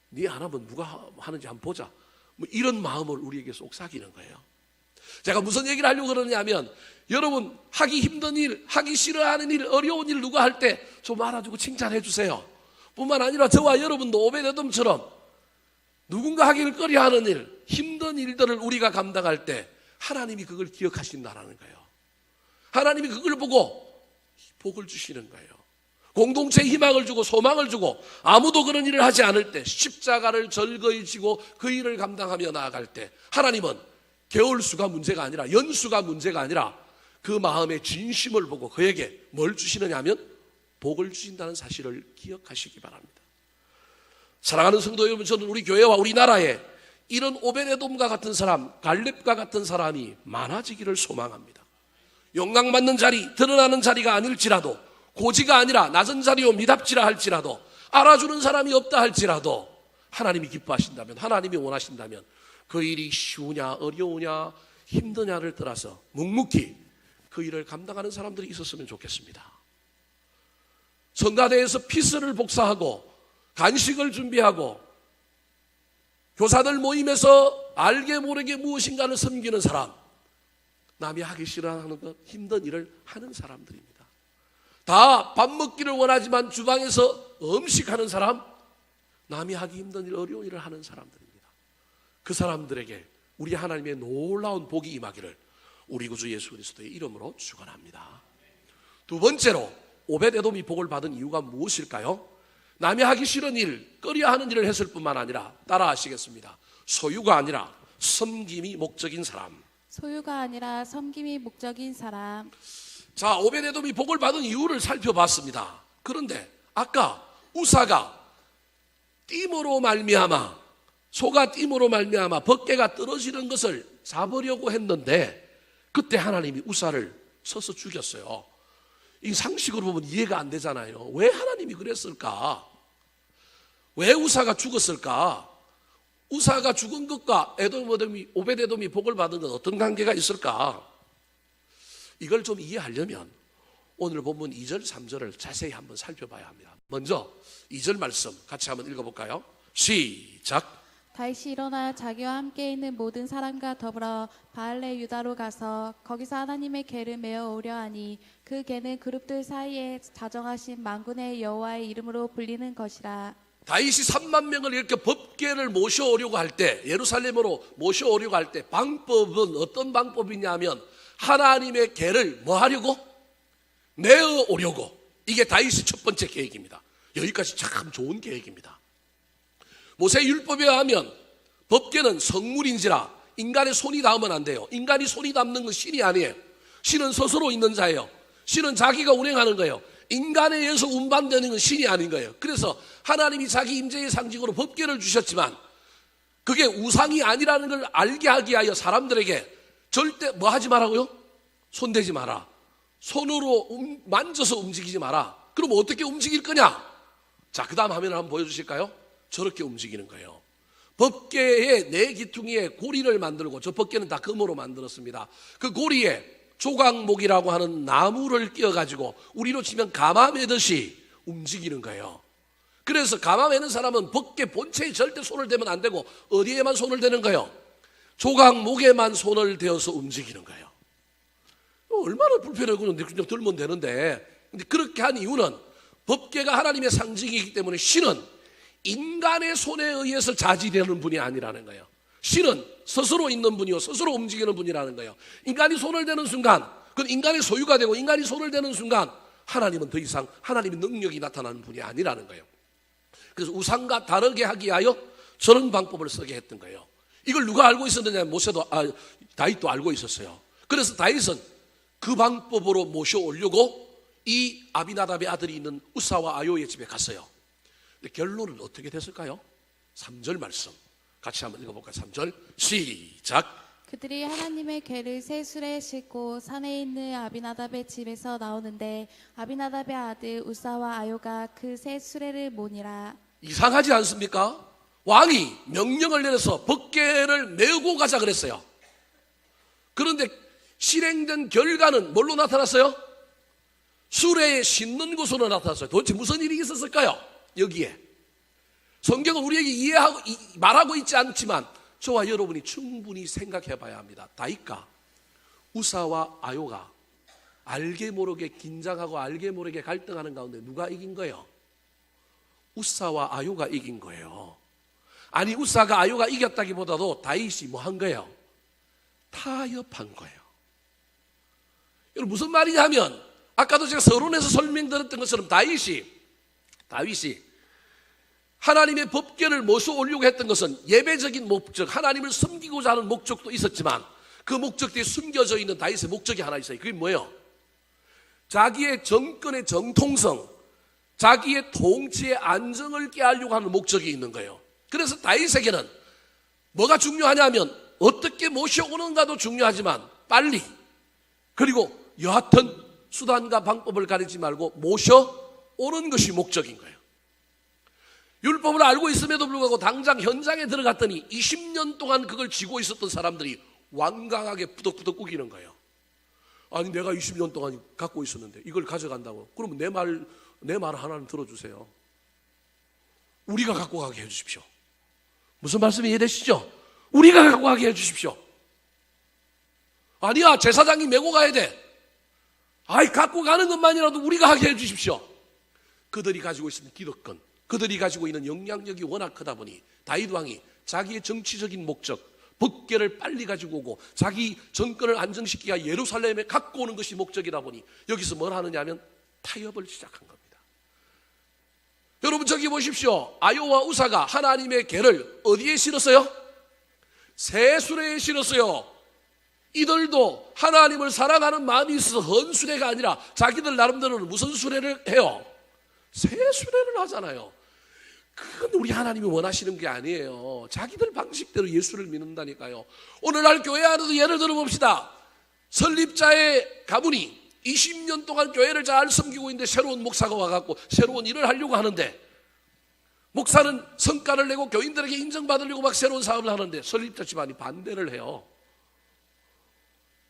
네 안 하면 누가 하는지 한번 보자. 뭐 이런 마음을 우리에게 속삭이는 거예요. 제가 무슨 얘기를 하려고 그러냐면 여러분 하기 힘든 일, 하기 싫어하는 일, 어려운 일 누가 할 때 좀 알아주고 칭찬해 주세요. 뿐만 아니라 저와 여러분도 오베데돔처럼 누군가 하기를 꺼려하는 일, 힘든 일들을 우리가 감당할 때 하나님이 그걸 기억하신다라는 거예요. 하나님이 그걸 보고 복을 주시는 거예요. 공동체에 희망을 주고 소망을 주고 아무도 그런 일을 하지 않을 때 십자가를 절거히 지고 그 일을 감당하며 나아갈 때 하나님은 개월수가 문제가 아니라 연수가 문제가 아니라 그 마음의 진심을 보고 그에게 뭘 주시느냐 하면 복을 주신다는 사실을 기억하시기 바랍니다. 사랑하는 성도 여러분, 저는 우리 교회와 우리나라에 이런 오베데돔과 같은 사람, 갈렙과 같은 사람이 많아지기를 소망합니다. 영광받는 자리, 드러나는 자리가 아닐지라도 고지가 아니라 낮은 자리요 미답지라 할지라도 알아주는 사람이 없다 할지라도 하나님이 기뻐하신다면, 하나님이 원하신다면 그 일이 쉬우냐 어려우냐 힘드냐를 떠나서 묵묵히 그 일을 감당하는 사람들이 있었으면 좋겠습니다. 성가대에서 피스를 복사하고 간식을 준비하고 교사들 모임에서 알게 모르게 무엇인가를 섬기는 사람, 남이 하기 싫어하는 것, 힘든 일을 하는 사람들입니다. 다 밥 먹기를 원하지만 주방에서 음식하는 사람, 남이 하기 힘든 일, 어려운 일을 하는 사람들입니다. 그 사람들에게 우리 하나님의 놀라운 복이 임하기를 우리 구주 예수 그리스도의 이름으로 축원합니다. 두 번째로 오벳에돔이 복을 받은 이유가 무엇일까요? 남이 하기 싫은 일, 꺼려하는 일을 했을 뿐만 아니라 따라 하시겠습니다. 소유가 아니라 섬김이 목적인 사람. 소유가 아니라 섬김이 목적인 사람. 자, 오벳에돔이 복을 받은 이유를 살펴봤습니다. 그런데 아까 우사가 띠므로 말미암아, 소가 띠므로 말미암아 벗개가 떨어지는 것을 잡으려고 했는데 그때 하나님이 우사를 서서 죽였어요. 이 상식으로 보면 이해가 안 되잖아요. 왜 하나님이 그랬을까? 왜 우사가 죽었을까? 우사가 죽은 것과 오벳에돔이 복을 받은 건 어떤 관계가 있을까? 이걸 좀 이해하려면 오늘 본문 2절, 3절을 자세히 한번 살펴봐야 합니다. 먼저 2절 말씀 같이 한번 읽어볼까요? 시작. 다윗이 일어나 자기와 함께 있는 모든 사람과 더불어 바알레 유다로 가서 거기서 하나님의 궤를 메어 오려 하니 그 궤는 그룹들 사이에 자정하신 만군의 여호와의 이름으로 불리는 것이라. 다윗이 3만 명을 이렇게 법궤를 모셔오려고 할 때, 예루살렘으로 모셔오려고 할 때 방법은 어떤 방법이냐면 하나님의 궤를 뭐 하려고? 내어 오려고. 이게 다윗의 첫 번째 계획입니다. 여기까지 참 좋은 계획입니다. 모세 율법에 의하면 법궤는 성물인지라 인간의 손이 닿으면 안 돼요. 인간이 손이 닿는 건 신이 아니에요. 신은 스스로 있는 자예요. 신은 자기가 운행하는 거예요. 인간에 의해서 운반되는 건 신이 아닌 거예요. 그래서 하나님이 자기 임재의 상징으로 법궤를 주셨지만 그게 우상이 아니라는 걸 알게 하기 위하여 사람들에게 절대 뭐 하지 말라고요? 손대지 마라. 손으로 만져서 움직이지 마라. 그럼 어떻게 움직일 거냐? 자, 그 다음 화면을 한번 보여주실까요? 저렇게 움직이는 거예요. 법궤의 네 기퉁이에 고리를 만들고, 저 법궤는 다 금으로 만들었습니다. 그 고리에 조각목이라고 하는 나무를 끼워가지고 우리로 치면 가마 매듯이 움직이는 거예요. 그래서 가마 매는 사람은 법궤 본체에 절대 손을 대면 안 되고 어디에만 손을 대는 거예요? 조각목에만 손을 대어서 움직이는 거예요. 얼마나 불편하고 그냥 들면 되는데, 근데 그렇게 한 이유는 법궤가 하나님의 상징이기 때문에 신은 인간의 손에 의해서 자지되는 분이 아니라는 거예요. 신은 스스로 있는 분이요, 스스로 움직이는 분이라는 거예요. 인간이 손을 대는 순간, 그건 인간의 소유가 되고, 인간이 손을 대는 순간 하나님은 더 이상 하나님의 능력이 나타나는 분이 아니라는 거예요. 그래서 우상과 다르게 하기 위하여 저런 방법을 쓰게 했던 거예요. 이걸 누가 알고 있었느냐? 다윗도 알고 있었어요. 그래서 다윗은 그 방법으로 모셔오려고 이 아비나답의 아들이 있는 우사와 아요의 집에 갔어요. 근데 결론은 어떻게 됐을까요? 3절 말씀 같이 한번 읽어볼까요? 3절 시작. 그들이 하나님의 궤를 새 수레에 싣고 산에 있는 아비나답의 집에서 나오는데 아비나답의 아들 우사와 아요가 그 새 수레를 모니라. 이상하지 않습니까? 왕이 명령을 내려서 법궤를 메고 가자 그랬어요. 그런데 실행된 결과는 뭘로 나타났어요? 수레에 싣는 곳으로 나타났어요. 도대체 무슨 일이 있었을까요? 여기에 성경은 우리에게 이해하고 말하고 있지 않지만 저와 여러분이 충분히 생각해 봐야 합니다. 다윗과 우사와 아요가 알게 모르게 긴장하고 알게 모르게 갈등하는 가운데 누가 이긴 거예요? 우사와 아요가 이긴 거예요. 아니, 우사가 아요가 이겼다기보다도 다윗이 뭐 한 거예요? 타협한 거예요. 여러분, 무슨 말이냐 하면 아까도 제가 서론에서 설명드렸던 것처럼 다윗이 하나님의 법궤를 모셔오려고 했던 것은 예배적인 목적, 하나님을 섬기고자 하는 목적도 있었지만 그 목적 뒤에 숨겨져 있는 다윗의 목적이 하나 있어요. 그게 뭐예요? 자기의 정권의 정통성, 자기의 통치의 안정을 깨하려고 하는 목적이 있는 거예요. 그래서 다윗에게는 뭐가 중요하냐면 어떻게 모셔오는가도 중요하지만 빨리, 그리고 여하튼 수단과 방법을 가리지 말고 모셔오는 것이 목적인 거예요. 율법을 알고 있음에도 불구하고 당장 현장에 들어갔더니 20년 동안 그걸 쥐고 있었던 사람들이 완강하게 부덕부덕 우기는 거예요. 아니, 내가 20년 동안 갖고 있었는데 이걸 가져간다고? 그러면 내 말 하나는 들어주세요. 우리가 갖고 가게 해주십시오. 무슨 말씀이 이해되시죠? 우리가 갖고 가게 해주십시오. 아니야, 제사장이 메고 가야 돼. 아이, 갖고 가는 것만이라도 우리가 하게 해주십시오. 그들이 가지고 있는 기득권, 그들이 가지고 있는 영향력이 워낙 크다 보니 다윗 왕이 자기의 정치적인 목적, 법궤를 빨리 가지고 오고 자기 정권을 안정시키기 위해 예루살렘에 갖고 오는 것이 목적이다 보니 여기서 뭘 하느냐 하면 타협을 시작한 겁니다. 여러분, 저기 보십시오. 아요와 우사가 하나님의 궤를 어디에 실었어요? 새 수레에 실었어요. 이들도 하나님을 사랑하는 마음이 있어서 헌 수레가 아니라 자기들 나름대로는 무슨 수레를 해요? 새 수레를 하잖아요. 그건 우리 하나님이 원하시는 게 아니에요. 자기들 방식대로 예수를 믿는다니까요. 오늘날 교회 안에도 예를 들어 봅시다. 설립자의 가문이 20년 동안 교회를 잘 섬기고 있는데 새로운 목사가 와갖고 새로운 일을 하려고 하는데, 목사는 성과를 내고 교인들에게 인정받으려고 막 새로운 사업을 하는데 설립자 집안이 반대를 해요.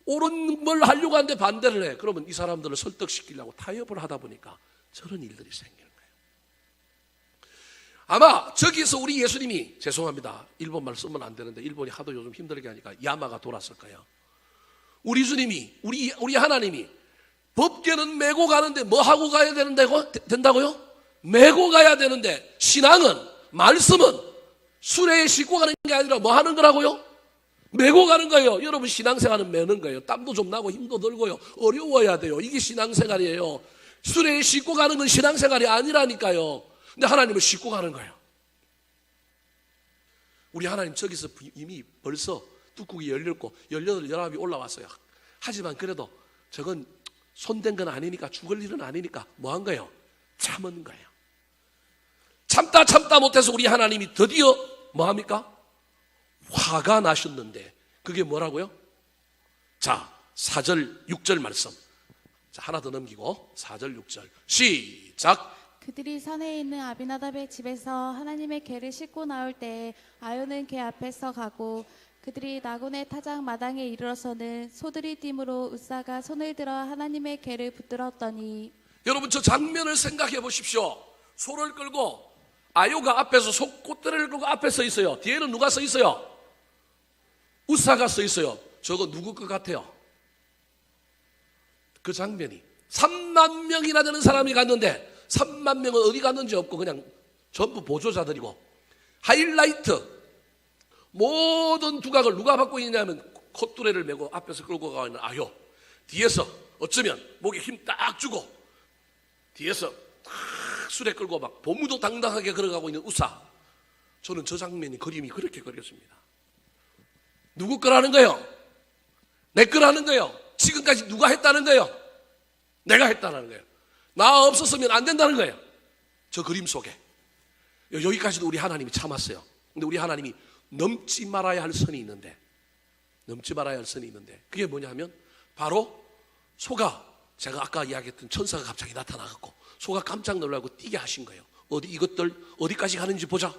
옳은 걸 하려고 하는데 반대를 해. 그러면 이 사람들을 설득시키려고 타협을 하다 보니까 저런 일들이 생기는 거예요. 아마 저기서 우리 예수님이, 죄송합니다, 일본말 쓰면 안 되는데 일본이 하도 요즘 힘들게 하니까 야마가 돌았을 거예요. 우리 주님이, 우리 하나님이 법궤는 메고 가는데 뭐 하고 가야 된다고요? 메고 가야 되는데, 신앙은, 말씀은 수레에 싣고 가는 게 아니라 뭐 하는 거라고요? 메고 가는 거예요. 여러분, 신앙생활은 메는 거예요. 땀도 좀 나고 힘도 들고요. 어려워야 돼요. 이게 신앙생활이에요. 수레에 싣고 가는 건 신앙생활이 아니라니까요. 근데 하나님은 싣고 가는 거예요. 우리 하나님 저기서 이미 벌써 뚜껑이 열렸고 18, 19이 올라왔어요. 하지만 그래도 저건 손댄 건 아니니까, 죽을 일은 아니니까 뭐 한 거예요? 참은 거예요. 참다 못해서 우리 하나님이 드디어 뭐 합니까? 화가 나셨는데, 그게 뭐라고요? 자, 4절 6절 말씀. 자, 하나 더 넘기고 4절 6절 시작. 그들이 산에 있는 아비나답의 집에서 하나님의 궤를 싣고 나올 때 아요는 궤 앞에서 가고 그들이 나곤의 타작 마당에 이르러서는 소들이 띠므로 우사가 손을 들어 하나님의 궤를 붙들었더니. 여러분 저 장면을 생각해 보십시오. 소를 끌고 아요가 앞에서 꽃들을 끌고 앞에 서 있어요. 뒤에는 누가 서 있어요? 우사가 서 있어요. 저거 누구 것 같아요? 그 장면이 3만 명이나 되는 사람이 갔는데 3만 명은 어디 갔는지 없고 그냥 전부 보조자들이고, 하이라이트 모든 두각을 누가 받고 있냐면 콧뚜레를 메고 앞에서 끌고 가고 있는 아요, 뒤에서 어쩌면 목에 힘 딱 주고 뒤에서 탁 수레 끌고 막 보무도 당당하게 걸어가고 있는 우사. 저는 저 장면이 그림이 그렇게 그렸습니다. 누구 거라는 거예요? 내 거라는 거예요. 지금까지 누가 했다는 거예요? 내가 했다는 거예요. 나 없었으면 안 된다는 거예요. 저 그림 속에 여기까지도 우리 하나님이 참았어요. 근데 우리 하나님이 넘지 말아야 할 선이 있는데, 그게 뭐냐면 바로 소가, 제가 아까 이야기했던 천사가 갑자기 나타나갖고 소가 깜짝 놀라고 뛰게 하신 거예요. 이것들 어디까지 가는지 보자.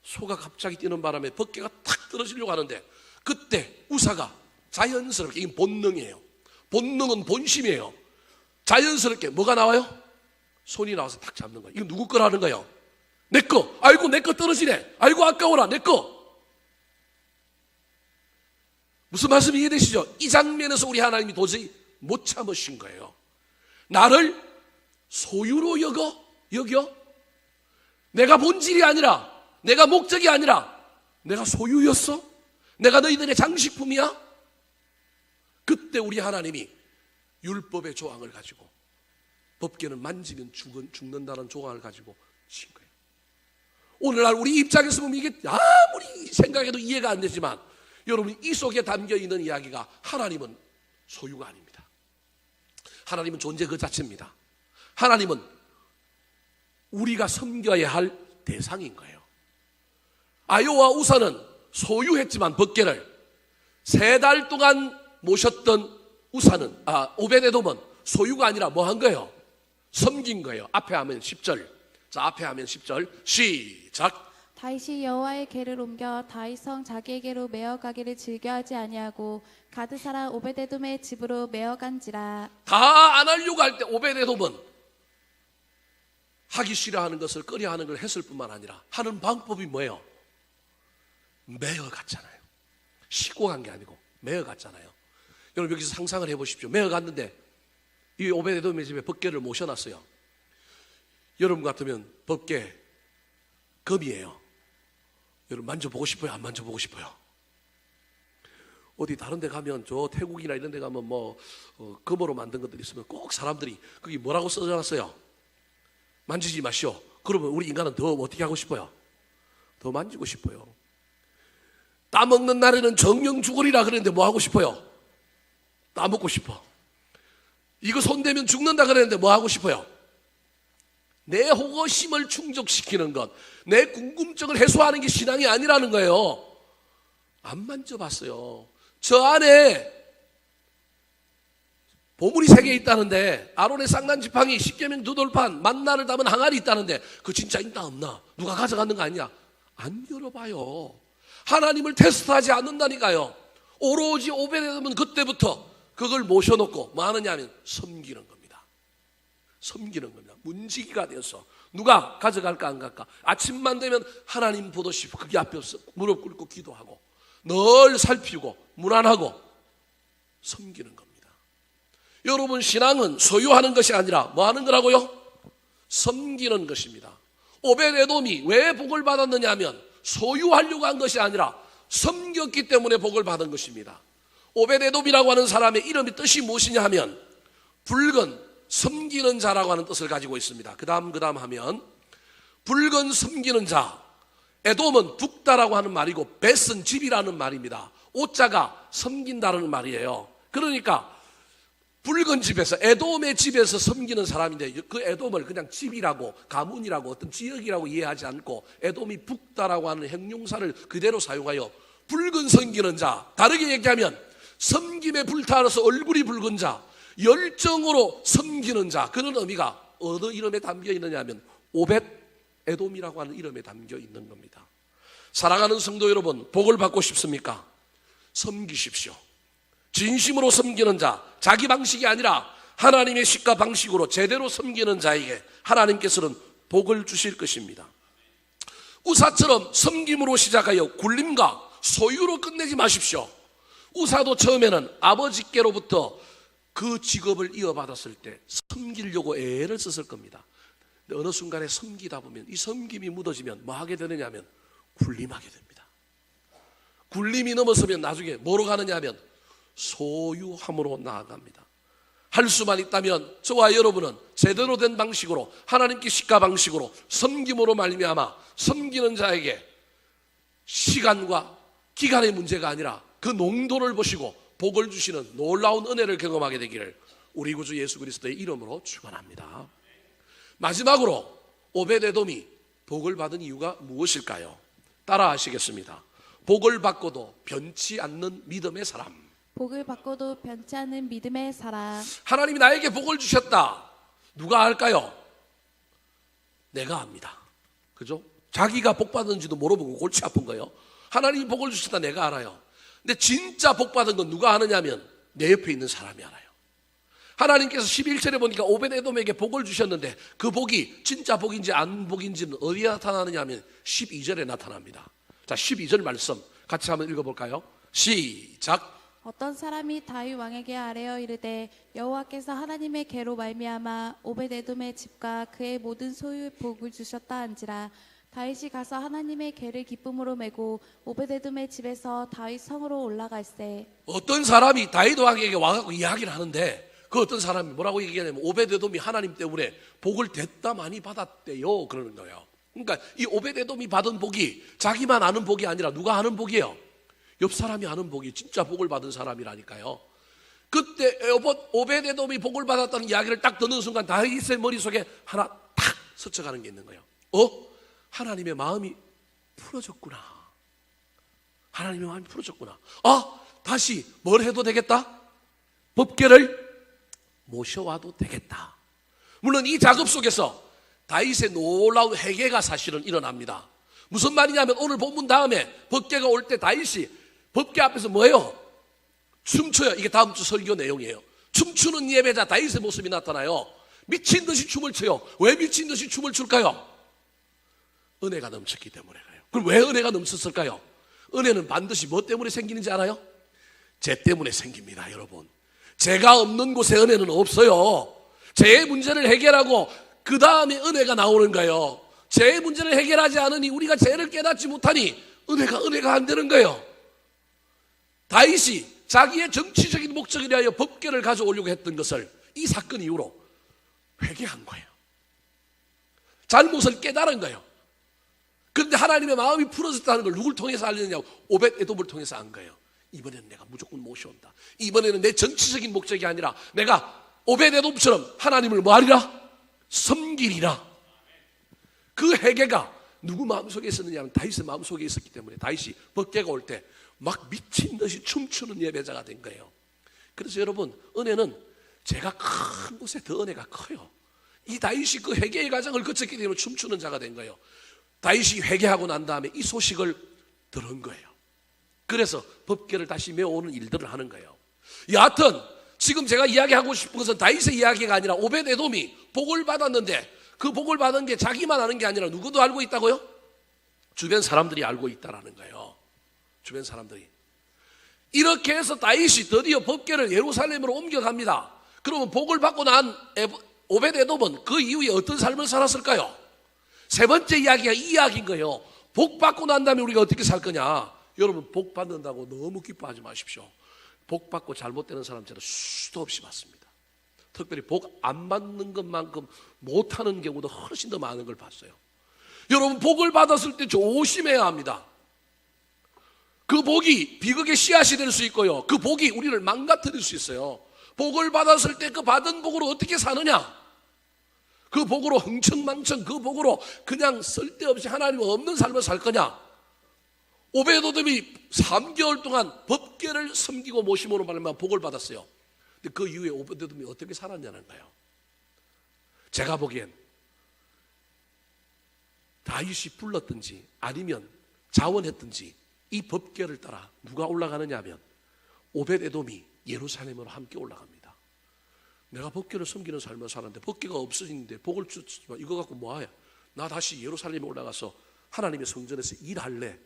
소가 갑자기 뛰는 바람에 벗개가 탁 떨어지려고 하는데, 그때 우사가 자연스럽게, 이게 본능이에요. 본능은 본심이에요. 자연스럽게 뭐가 나와요? 손이 나와서 탁 잡는 거예요. 이거 누구 거라는 거예요? 내 거. 아이고 내 거 떨어지네. 아이고 아까워라 내 거. 무슨 말씀이 이해되시죠? 이 장면에서 우리 하나님이 도저히 못 참으신 거예요. 나를 소유로 여겨? 내가 본질이 아니라, 내가 목적이 아니라 내가 소유였어? 내가 너희들의 장식품이야? 그때 우리 하나님이 율법의 조항을 가지고, 법궤는 만지면 죽는다는 조항을 가지고 친 거예요. 오늘날 우리 입장에서 보면 이게 아무리 생각해도 이해가 안 되지만, 여러분 이 속에 담겨있는 이야기가 하나님은 소유가 아닙니다. 하나님은 존재 그 자체입니다. 하나님은 우리가 섬겨야 할 대상인 거예요. 아요와 우사는 소유했지만 법궤를 3달 동안 모셨던 오벳에돔은 소유가 아니라 뭐 한 거예요? 섬긴 거예요. 앞에 하면 10절. 자, 앞에 하면 10절. 시작. 다윗이 여호와의 궤를 옮겨 다윗성 자기에게로 메어가기를 즐겨하지 아니하고 가드 사람 오벳에돔의 집으로 메어간지라. 다 안 하려고 할 때 오벳에돔은 하기 싫어하는 것을 꺼려하는 걸 했을 뿐만 아니라 하는 방법이 뭐예요? 메어갔잖아요. 싣고 간 게 아니고 메어갔잖아요. 여러분 여기서 상상을 해보십시오. 메어갔는데 이 오벳에돔의 집에 법궤를 모셔놨어요. 여러분 같으면 법궤 금이에요. 여러분 만져보고 싶어요? 안 만져보고 싶어요? 어디 다른 데 가면, 저 태국이나 이런 데 가면 금으로 만든 것들이 있으면 꼭 사람들이 거기 뭐라고 써놨어요? 만지지 마시오. 그러면 우리 인간은 더 어떻게 하고 싶어요? 더 만지고 싶어요. 따먹는 날에는 정령 죽으리라 그랬는데 뭐 하고 싶어요? 따먹고 싶어. 이거 손대면 죽는다 그랬는데 뭐 하고 싶어요? 내 호기심을 충족시키는 것, 내 궁금증을 해소하는 게 신앙이 아니라는 거예요. 안 만져봤어요. 저 안에 보물이 3개 있다는데, 아론의 쌍난 지팡이, 십계명 두돌판, 만나를 담은 항아리 있다는데 그 진짜 있나 없나? 누가 가져갔는 거 아니야? 안 열어봐요. 하나님을 테스트하지 않는다니까요. 오로지 오벳에돔은 그때부터 그걸 모셔놓고 뭐 하느냐 하면 섬기는 겁니다. 섬기는 겁니다. 문지기가 되어서 누가 가져갈까 안 갈까? 아침만 되면 하나님 보듯이 거기 앞에서 무릎 꿇고 기도하고 늘 살피고 문안하고 섬기는 겁니다. 여러분 신앙은 소유하는 것이 아니라 뭐 하는 거라고요? 섬기는 것입니다. 오벳에돔이 왜 복을 받았느냐 하면 소유하려고 한 것이 아니라 섬겼기 때문에 복을 받은 것입니다. 오벳에돔이라고 하는 사람의 이름의 뜻이 무엇이냐 하면 붉은 섬기는 자라고 하는 뜻을 가지고 있습니다. 그 다음 하면 붉은 섬기는 자. 에돔은 북다라고 하는 말이고 벳은 집이라는 말입니다. 오자가 섬긴다는 말이에요. 그러니까 붉은 집에서, 에돔의 집에서 섬기는 사람인데 그 에돔을 그냥 집이라고, 가문이라고, 어떤 지역이라고 이해하지 않고 에돔이 북다라고 하는 형용사를 그대로 사용하여 붉은 섬기는 자, 다르게 얘기하면 섬김에 불타서 얼굴이 붉은 자, 열정으로 섬기는 자, 그런 의미가 어느 이름에 담겨 있느냐 하면 오벳 에돔이라고 하는 이름에 담겨 있는 겁니다. 사랑하는 성도 여러분, 복을 받고 싶습니까? 섬기십시오. 진심으로 섬기는 자, 자기 방식이 아니라 하나님의 식과 방식으로 제대로 섬기는 자에게 하나님께서는 복을 주실 것입니다. 우사처럼 섬김으로 시작하여 굴림과 소유로 끝내지 마십시오. 우사도 처음에는 아버지께로부터 그 직업을 이어받았을 때 섬기려고 애를 썼을 겁니다. 근데 어느 순간에 섬기다 보면 이 섬김이 묻어지면 뭐 하게 되느냐 하면 굴림하게 됩니다. 굴림이 넘어서면 나중에 뭐로 가느냐 하면 소유함으로 나아갑니다. 할 수만 있다면 저와 여러분은 제대로 된 방식으로 하나님께 식과 방식으로 섬김으로 말미암아 섬기는 자에게 시간과 기간의 문제가 아니라 그 농도를 보시고 복을 주시는 놀라운 은혜를 경험하게 되기를 우리 구주 예수 그리스도의 이름으로 축원합니다. 마지막으로 오벳에돔이 복을 받은 이유가 무엇일까요? 따라 하시겠습니다. 복을 받고도 변치 않는 믿음의 사람. 복을 받고도 변치 않는 믿음의 사람. 하나님이 나에게 복을 주셨다. 누가 알까요? 내가 압니다. 그죠? 자기가 복 받은지도 모르고 골치 아픈 거예요. 하나님이 복을 주셨다 내가 알아요. 근데 진짜 복 받은 건 누가 아느냐면 내 옆에 있는 사람이 알아요. 하나님께서 11절에 보니까 오벳에돔에게 복을 주셨는데 그 복이 진짜 복인지 안 복인지는 어디에 나타나느냐 하면 12절에 나타납니다. 자, 12절 말씀 같이 한번 읽어볼까요? 시작. 어떤 사람이 다윗 왕에게 아뢰어 이르되 여호와께서 하나님의 계로 말미암아 오벳에돔의 집과 그의 모든 소유에 복을 주셨다 한지라. 다윗이 가서 하나님의 계를 기쁨으로 메고 오벳에돔의 집에서 다윗 성으로 올라갈세. 어떤 사람이 다윗 왕에게 와서 이야기를 하는데 그 어떤 사람이 뭐라고 얘기하냐면 오벳에돔이 하나님 때문에 복을 됐다 많이 받았대요 그러는 거예요. 그러니까 이 오벳에돔이 받은 복이 자기만 아는 복이 아니라 누가 아는 복이에요? 옆 사람이 아는 복이 진짜 복을 받은 사람이라니까요. 그때 오벳에돔이 복을 받았다는 이야기를 딱 듣는 순간 다윗의 머릿속에 하나 탁 스쳐가는 게 있는 거예요. 하나님의 마음이 풀어졌구나. 하나님의 마음이 풀어졌구나. 다시 뭘 해도 되겠다? 법궤를 모셔와도 되겠다. 물론 이 작업 속에서 다윗의 놀라운 회개가 사실은 일어납니다. 무슨 말이냐면 오늘 본문 다음에 법궤가 올 때 다윗이 법궤 앞에서 뭐예요? 춤춰요. 이게 다음 주 설교 내용이에요. 춤추는 예배자 다윗의 모습이 나타나요. 미친 듯이 춤을 춰요. 왜 미친 듯이 춤을 출까요? 은혜가 넘쳤기 때문에 그래요. 그럼 왜 은혜가 넘쳤을까요? 은혜는 반드시 뭐 때문에 생기는지 알아요? 죄 때문에 생깁니다, 여러분. 죄가 없는 곳에 은혜는 없어요. 죄의 문제를 해결하고 그 다음에 은혜가 나오는 거예요. 죄의 문제를 해결하지 않으니 우리가 죄를 깨닫지 못하니 은혜가 안 되는 거예요. 다윗이 자기의 정치적인 목적을 위하여 법궤를 가져오려고 했던 것을 이 사건 이후로 회개한 거예요. 잘못을 깨달은 거예요. 그런데 하나님의 마음이 풀어졌다는 걸 누굴 통해서 알렸냐고 오벳에돔을 통해서 안 거예요. 이번에는 내가 무조건 모셔온다. 이번에는 내 정치적인 목적이 아니라 내가 오벳에돔처럼 하나님을 뭐하리라? 섬기리라. 그 회개가 누구 마음속에 있었느냐 하면 다윗의 마음속에 있었기 때문에 다윗이 법궤가 올 때 막 미친 듯이 춤추는 예배자가 된 거예요. 그래서 여러분, 은혜는 제가 큰 곳에 더 은혜가 커요. 이 다윗이 그 회개의 과정을 거쳤기 때문에 춤추는 자가 된 거예요. 다윗이 회개하고 난 다음에 이 소식을 들은 거예요. 그래서 법궤를 다시 메어오는 일들을 하는 거예요. 여하튼 지금 제가 이야기하고 싶은 것은 다윗의 이야기가 아니라 오벳에돔이 복을 받았는데 그 복을 받은 게 자기만 아는 게 아니라 누구도 알고 있다고요? 주변 사람들이 알고 있다라는 거예요. 주변 사람들이. 이렇게 해서 다윗이 드디어 법궤를 예루살렘으로 옮겨갑니다. 그러면 복을 받고 난 오벳에돔은 그 이후에 어떤 삶을 살았을까요? 세 번째 이야기가 이 이야기인 거예요. 복 받고 난 다음에 우리가 어떻게 살 거냐? 여러분, 복 받는다고 너무 기뻐하지 마십시오. 복 받고 잘못되는 사람 저는 수도 없이 봤습니다. 특별히 복 안 받는 것만큼 못하는 경우도 훨씬 더 많은 걸 봤어요. 여러분, 복을 받았을 때 조심해야 합니다. 그 복이 비극의 씨앗이 될 수 있고요. 그 복이 우리를 망가뜨릴 수 있어요. 복을 받았을 때 그 받은 복으로 어떻게 사느냐? 그 복으로 흥청망청 그 복으로 그냥 쓸데없이 하나님 없는 삶을 살 거냐? 오벳에돔이 3개월 동안 법궤를 섬기고 모심으로 말하면 복을 받았어요. 근데 그 이후에 오벳에돔이 어떻게 살았냐는 거예요. 제가 보기엔 다윗이 불렀든지 아니면 자원했든지 이 법궤를 따라 누가 올라가느냐 하면 오벳에돔이 예루살렘으로 함께 올라갑니다. 내가 법궤를 섬기는 삶을 사는데 법궤가 없어지는데 복을 주지만 이거 갖고 뭐하야? 나 다시 예루살렘에 올라가서 하나님의 성전에서 일할래.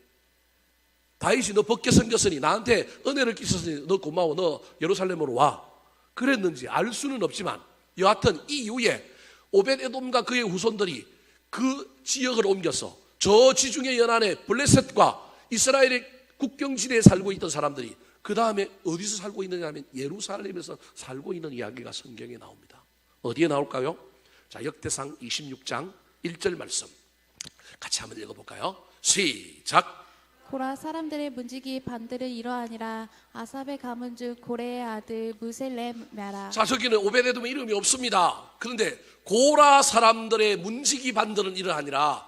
다윗이 너 법궤 섬겼으니 나한테 은혜를 끼쳤으니 너 고마워. 너 예루살렘으로 와. 그랬는지 알 수는 없지만 여하튼 이 이후에 오벳에돔과 그의 후손들이 그 지역을 옮겨서 저 지중해 연안의 블레셋과 이스라엘의 국경지대에 살고 있던 사람들이 그 다음에 어디서 살고 있느냐 하면 예루살렘에서 살고 있는 이야기가 성경에 나옵니다. 어디에 나올까요? 자, 역대상 26장 1절 말씀 같이 한번 읽어볼까요? 시작. 고라 사람들의 문지기 반들은 이러하니라. 아삽의 가문 중 고레의 아들 무셀레메라. 자, 저기는 오벳에돔의 이름이 없습니다. 그런데 고라 사람들의 문지기 반들은 이러하니라.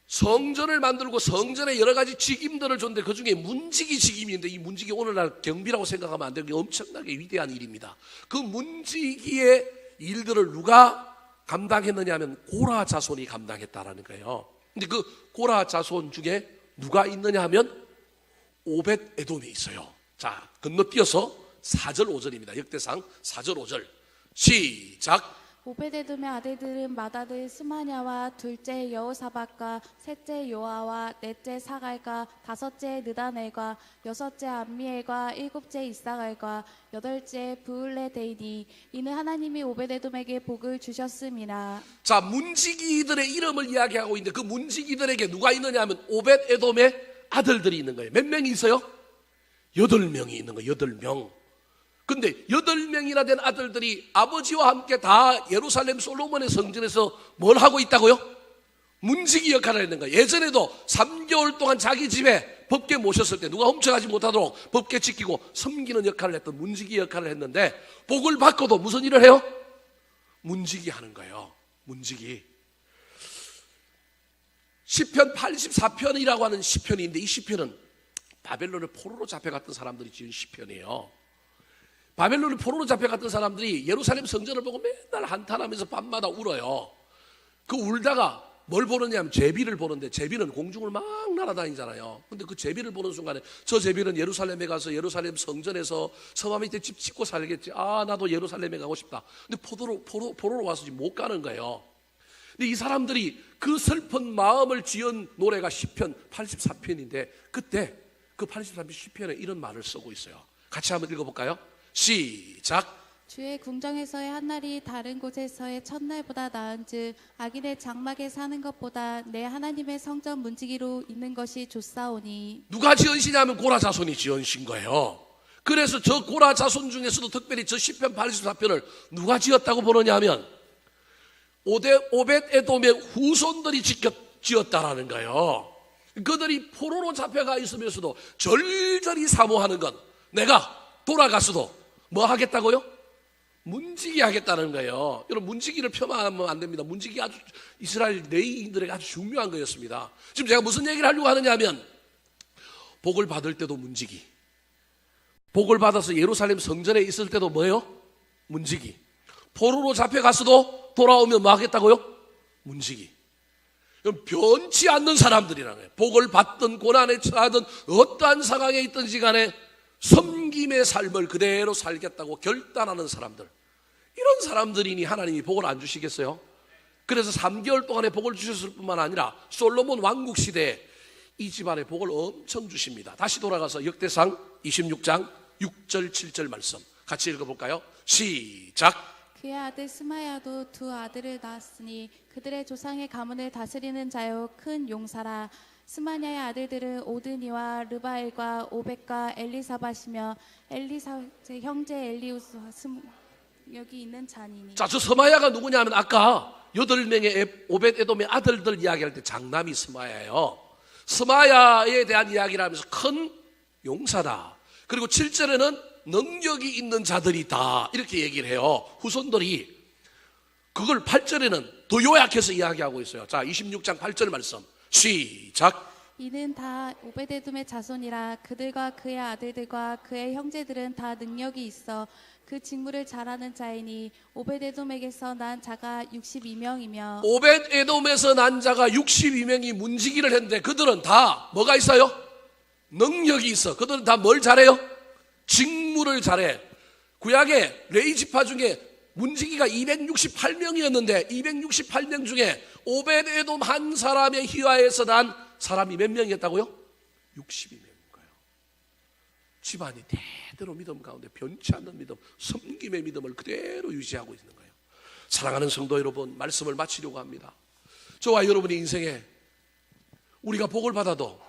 성전을 만들고 성전에 여러 가지 직임들을 줬는데 그 중에 문지기 직임인데 이 문지기 오늘날 경비라고 생각하면 안 되고 엄청나게 위대한 일입니다. 그 문지기의 일들을 누가 감당했느냐 하면 고라 자손이 감당했다라는 거예요. 근데 그 고라 자손 중에 누가 있느냐 하면 오벳에돔이 있어요. 자, 건너뛰어서 4절 5절입니다. 역대상 4절 5절 시작. 오베데돔의 아들들은 맏아들 스마냐와 둘째 여호사밧과 셋째 요아와 넷째 사갈과 다섯째 느다넬과 여섯째 암미엘과 일곱째 이사갈과 여덟째 부울레데이니. 이는 하나님이 오베데돔에게 복을 주셨음이라. 자, 문지기들의 이름을 이야기하고 있는데 그 문지기들에게 누가 있느냐 하면 오벳에돔의 아들들이 있는 거예요. 몇 명이 있어요? 8명이 있는 거예요. 8명. 근데 8명이나 된 아들들이 아버지와 함께 다 예루살렘 솔로몬의 성전에서 뭘 하고 있다고요? 문지기 역할을 했는 거예요. 예전에도 3개월 동안 자기 집에 법궤 모셨을 때 누가 훔쳐가지 못하도록 법궤 지키고 섬기는 역할을 했던 문지기 역할을 했는데 복을 받고도 무슨 일을 해요? 문지기 하는 거예요. 문지기. 시편 84편이라고 하는 시편인데 이 시편은 바벨론의 포로로 잡혀갔던 사람들이 지은 시편이에요. 바벨론의 포로로 잡혀갔던 사람들이 예루살렘 성전을 보고 맨날 한탄하면서 밤마다 울어요. 그 울다가 뭘 보느냐면 제비를 보는데 제비는 공중을 막 날아다니잖아요. 근데 그 제비를 보는 순간에 저 제비는 예루살렘에 가서 예루살렘 성전에서 성화 밑에 집 짓고 살겠지. 아, 나도 예루살렘에 가고 싶다. 근데 포로로 와서 지금 못 가는 거예요. 근데 이 사람들이 그 슬픈 마음을 지은 노래가 시편 84편인데 그때 그 84편 시편에 이런 말을 쓰고 있어요. 같이 한번 읽어볼까요? 시작. 주의 궁정에서의 한날이 다른 곳에서의 첫날보다 나은즉 악인의 장막에 사는 것보다 내 하나님의 성전 문지기로 있는 것이 좋사오니. 누가 지은 시냐면 고라 자손이 지은 신 거예요. 그래서 저 고라 자손 중에서도 특별히 저 시편 84편을 누가 지었다고 보느냐 하면 오벳에돔의 후손들이 지었다라는 거예요. 그들이 포로로 잡혀가 있으면서도 절절히 사모하는 건 내가 돌아갔어도 뭐 하겠다고요? 문지기 하겠다는 거예요. 여러분, 문지기를 폄하하면 안 됩니다. 문지기 아주 이스라엘 레위인들에게 아주 중요한 거였습니다. 지금 제가 무슨 얘기를 하려고 하느냐 하면 복을 받을 때도 문지기, 복을 받아서 예루살렘 성전에 있을 때도 뭐예요? 문지기. 포로로 잡혀갔어도 돌아오면 뭐 하겠다고요? 문지기. 변치 않는 사람들이라는 거예요. 복을 받든 고난에 처하든 어떠한 상황에 있든지 간에 섬김의 삶을 그대로 살겠다고 결단하는 사람들, 이런 사람들이니 하나님이 복을 안 주시겠어요? 그래서 3개월 동안에 복을 주셨을 뿐만 아니라 솔로몬 왕국 시대에 이 집안에 복을 엄청 주십니다. 다시 돌아가서 역대상 26장 6절 7절 말씀 같이 읽어볼까요? 시작. 그의 아들 스마야도 두 아들을 낳았으니 그들의 조상의 가문을 다스리는 자요 큰 용사라. 스마냐의 아들들은 오드니와 르바엘과 오벳과 엘리사밧이며 엘리사의 형제 엘리우스와 여기 있는 자니니. 자, 저 스마야가 누구냐 하면 아까 8명의 오벳에돔의 아들들 이야기할 때 장남이 스마야예요. 스마야에 대한 이야기를 하면서 큰 용사다. 그리고 7절에는 능력이 있는 자들이 있다. 이렇게 얘기를 해요. 후손들이. 그걸 8절에는 더 요약해서 이야기하고 있어요. 자, 26장 8절 말씀 시작. 이는 다 오베데돔의 자손이라. 그들과 그의 아들들과 그의 형제들은 다 능력이 있어 그 직무를 잘하는 자이니 오베데돔에게서 난 자가 62명이며 오벳 에돔에서 난 자가 62명이 문지기를 했는데 그들은 다 뭐가 있어요? 능력이 있어. 그들은 다 뭘 잘해요? 직무를 잘해. 구약의 레위 지파 중에 문지기가 268명이었는데 268명 중에 오벳 에돔 한 사람의 희화에서 난 사람이 몇 명이었다고요? 62명인 거예요. 집안이 대대로 믿음 가운데 변치 않는 믿음, 섬김의 믿음을 그대로 유지하고 있는 거예요. 사랑하는 성도 여러분, 말씀을 마치려고 합니다. 저와 여러분의 인생에 우리가 복을 받아도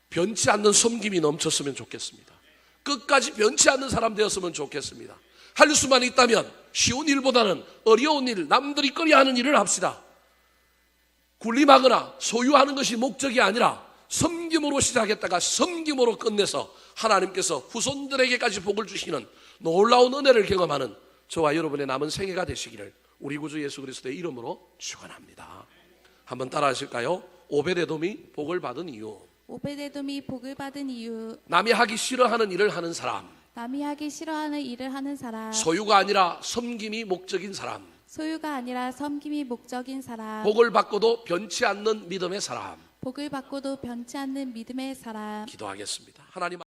변치 않는 섬김이 넘쳤으면 좋겠습니다. 끝까지 변치 않는 사람 되었으면 좋겠습니다. 할 수만 있다면 쉬운 일보다는 어려운 일, 남들이 꺼려하는 일을 합시다. 군림하거나 소유하는 것이 목적이 아니라 섬김으로 시작했다가 섬김으로 끝내서 하나님께서 후손들에게까지 복을 주시는 놀라운 은혜를 경험하는 저와 여러분의 남은 생애가 되시기를 우리 구주 예수 그리스도의 이름으로 축원합니다. 한번 따라 하실까요? 오베데돔이 복을 받은 이유. 오베데돔이 복을 받은 이유. 남이 하기 싫어하는 일을 하는 사람. 남이 하기 싫어하는 일을 하는 사람. 소유가 아니라 섬김이 목적인 사람. 소유가 아니라 섬김이 목적인 사람. 복을 받고도 변치 않는 믿음의 사람. 복을 받고도 변치 않는 믿음의 사람. 기도하겠습니다. 하나님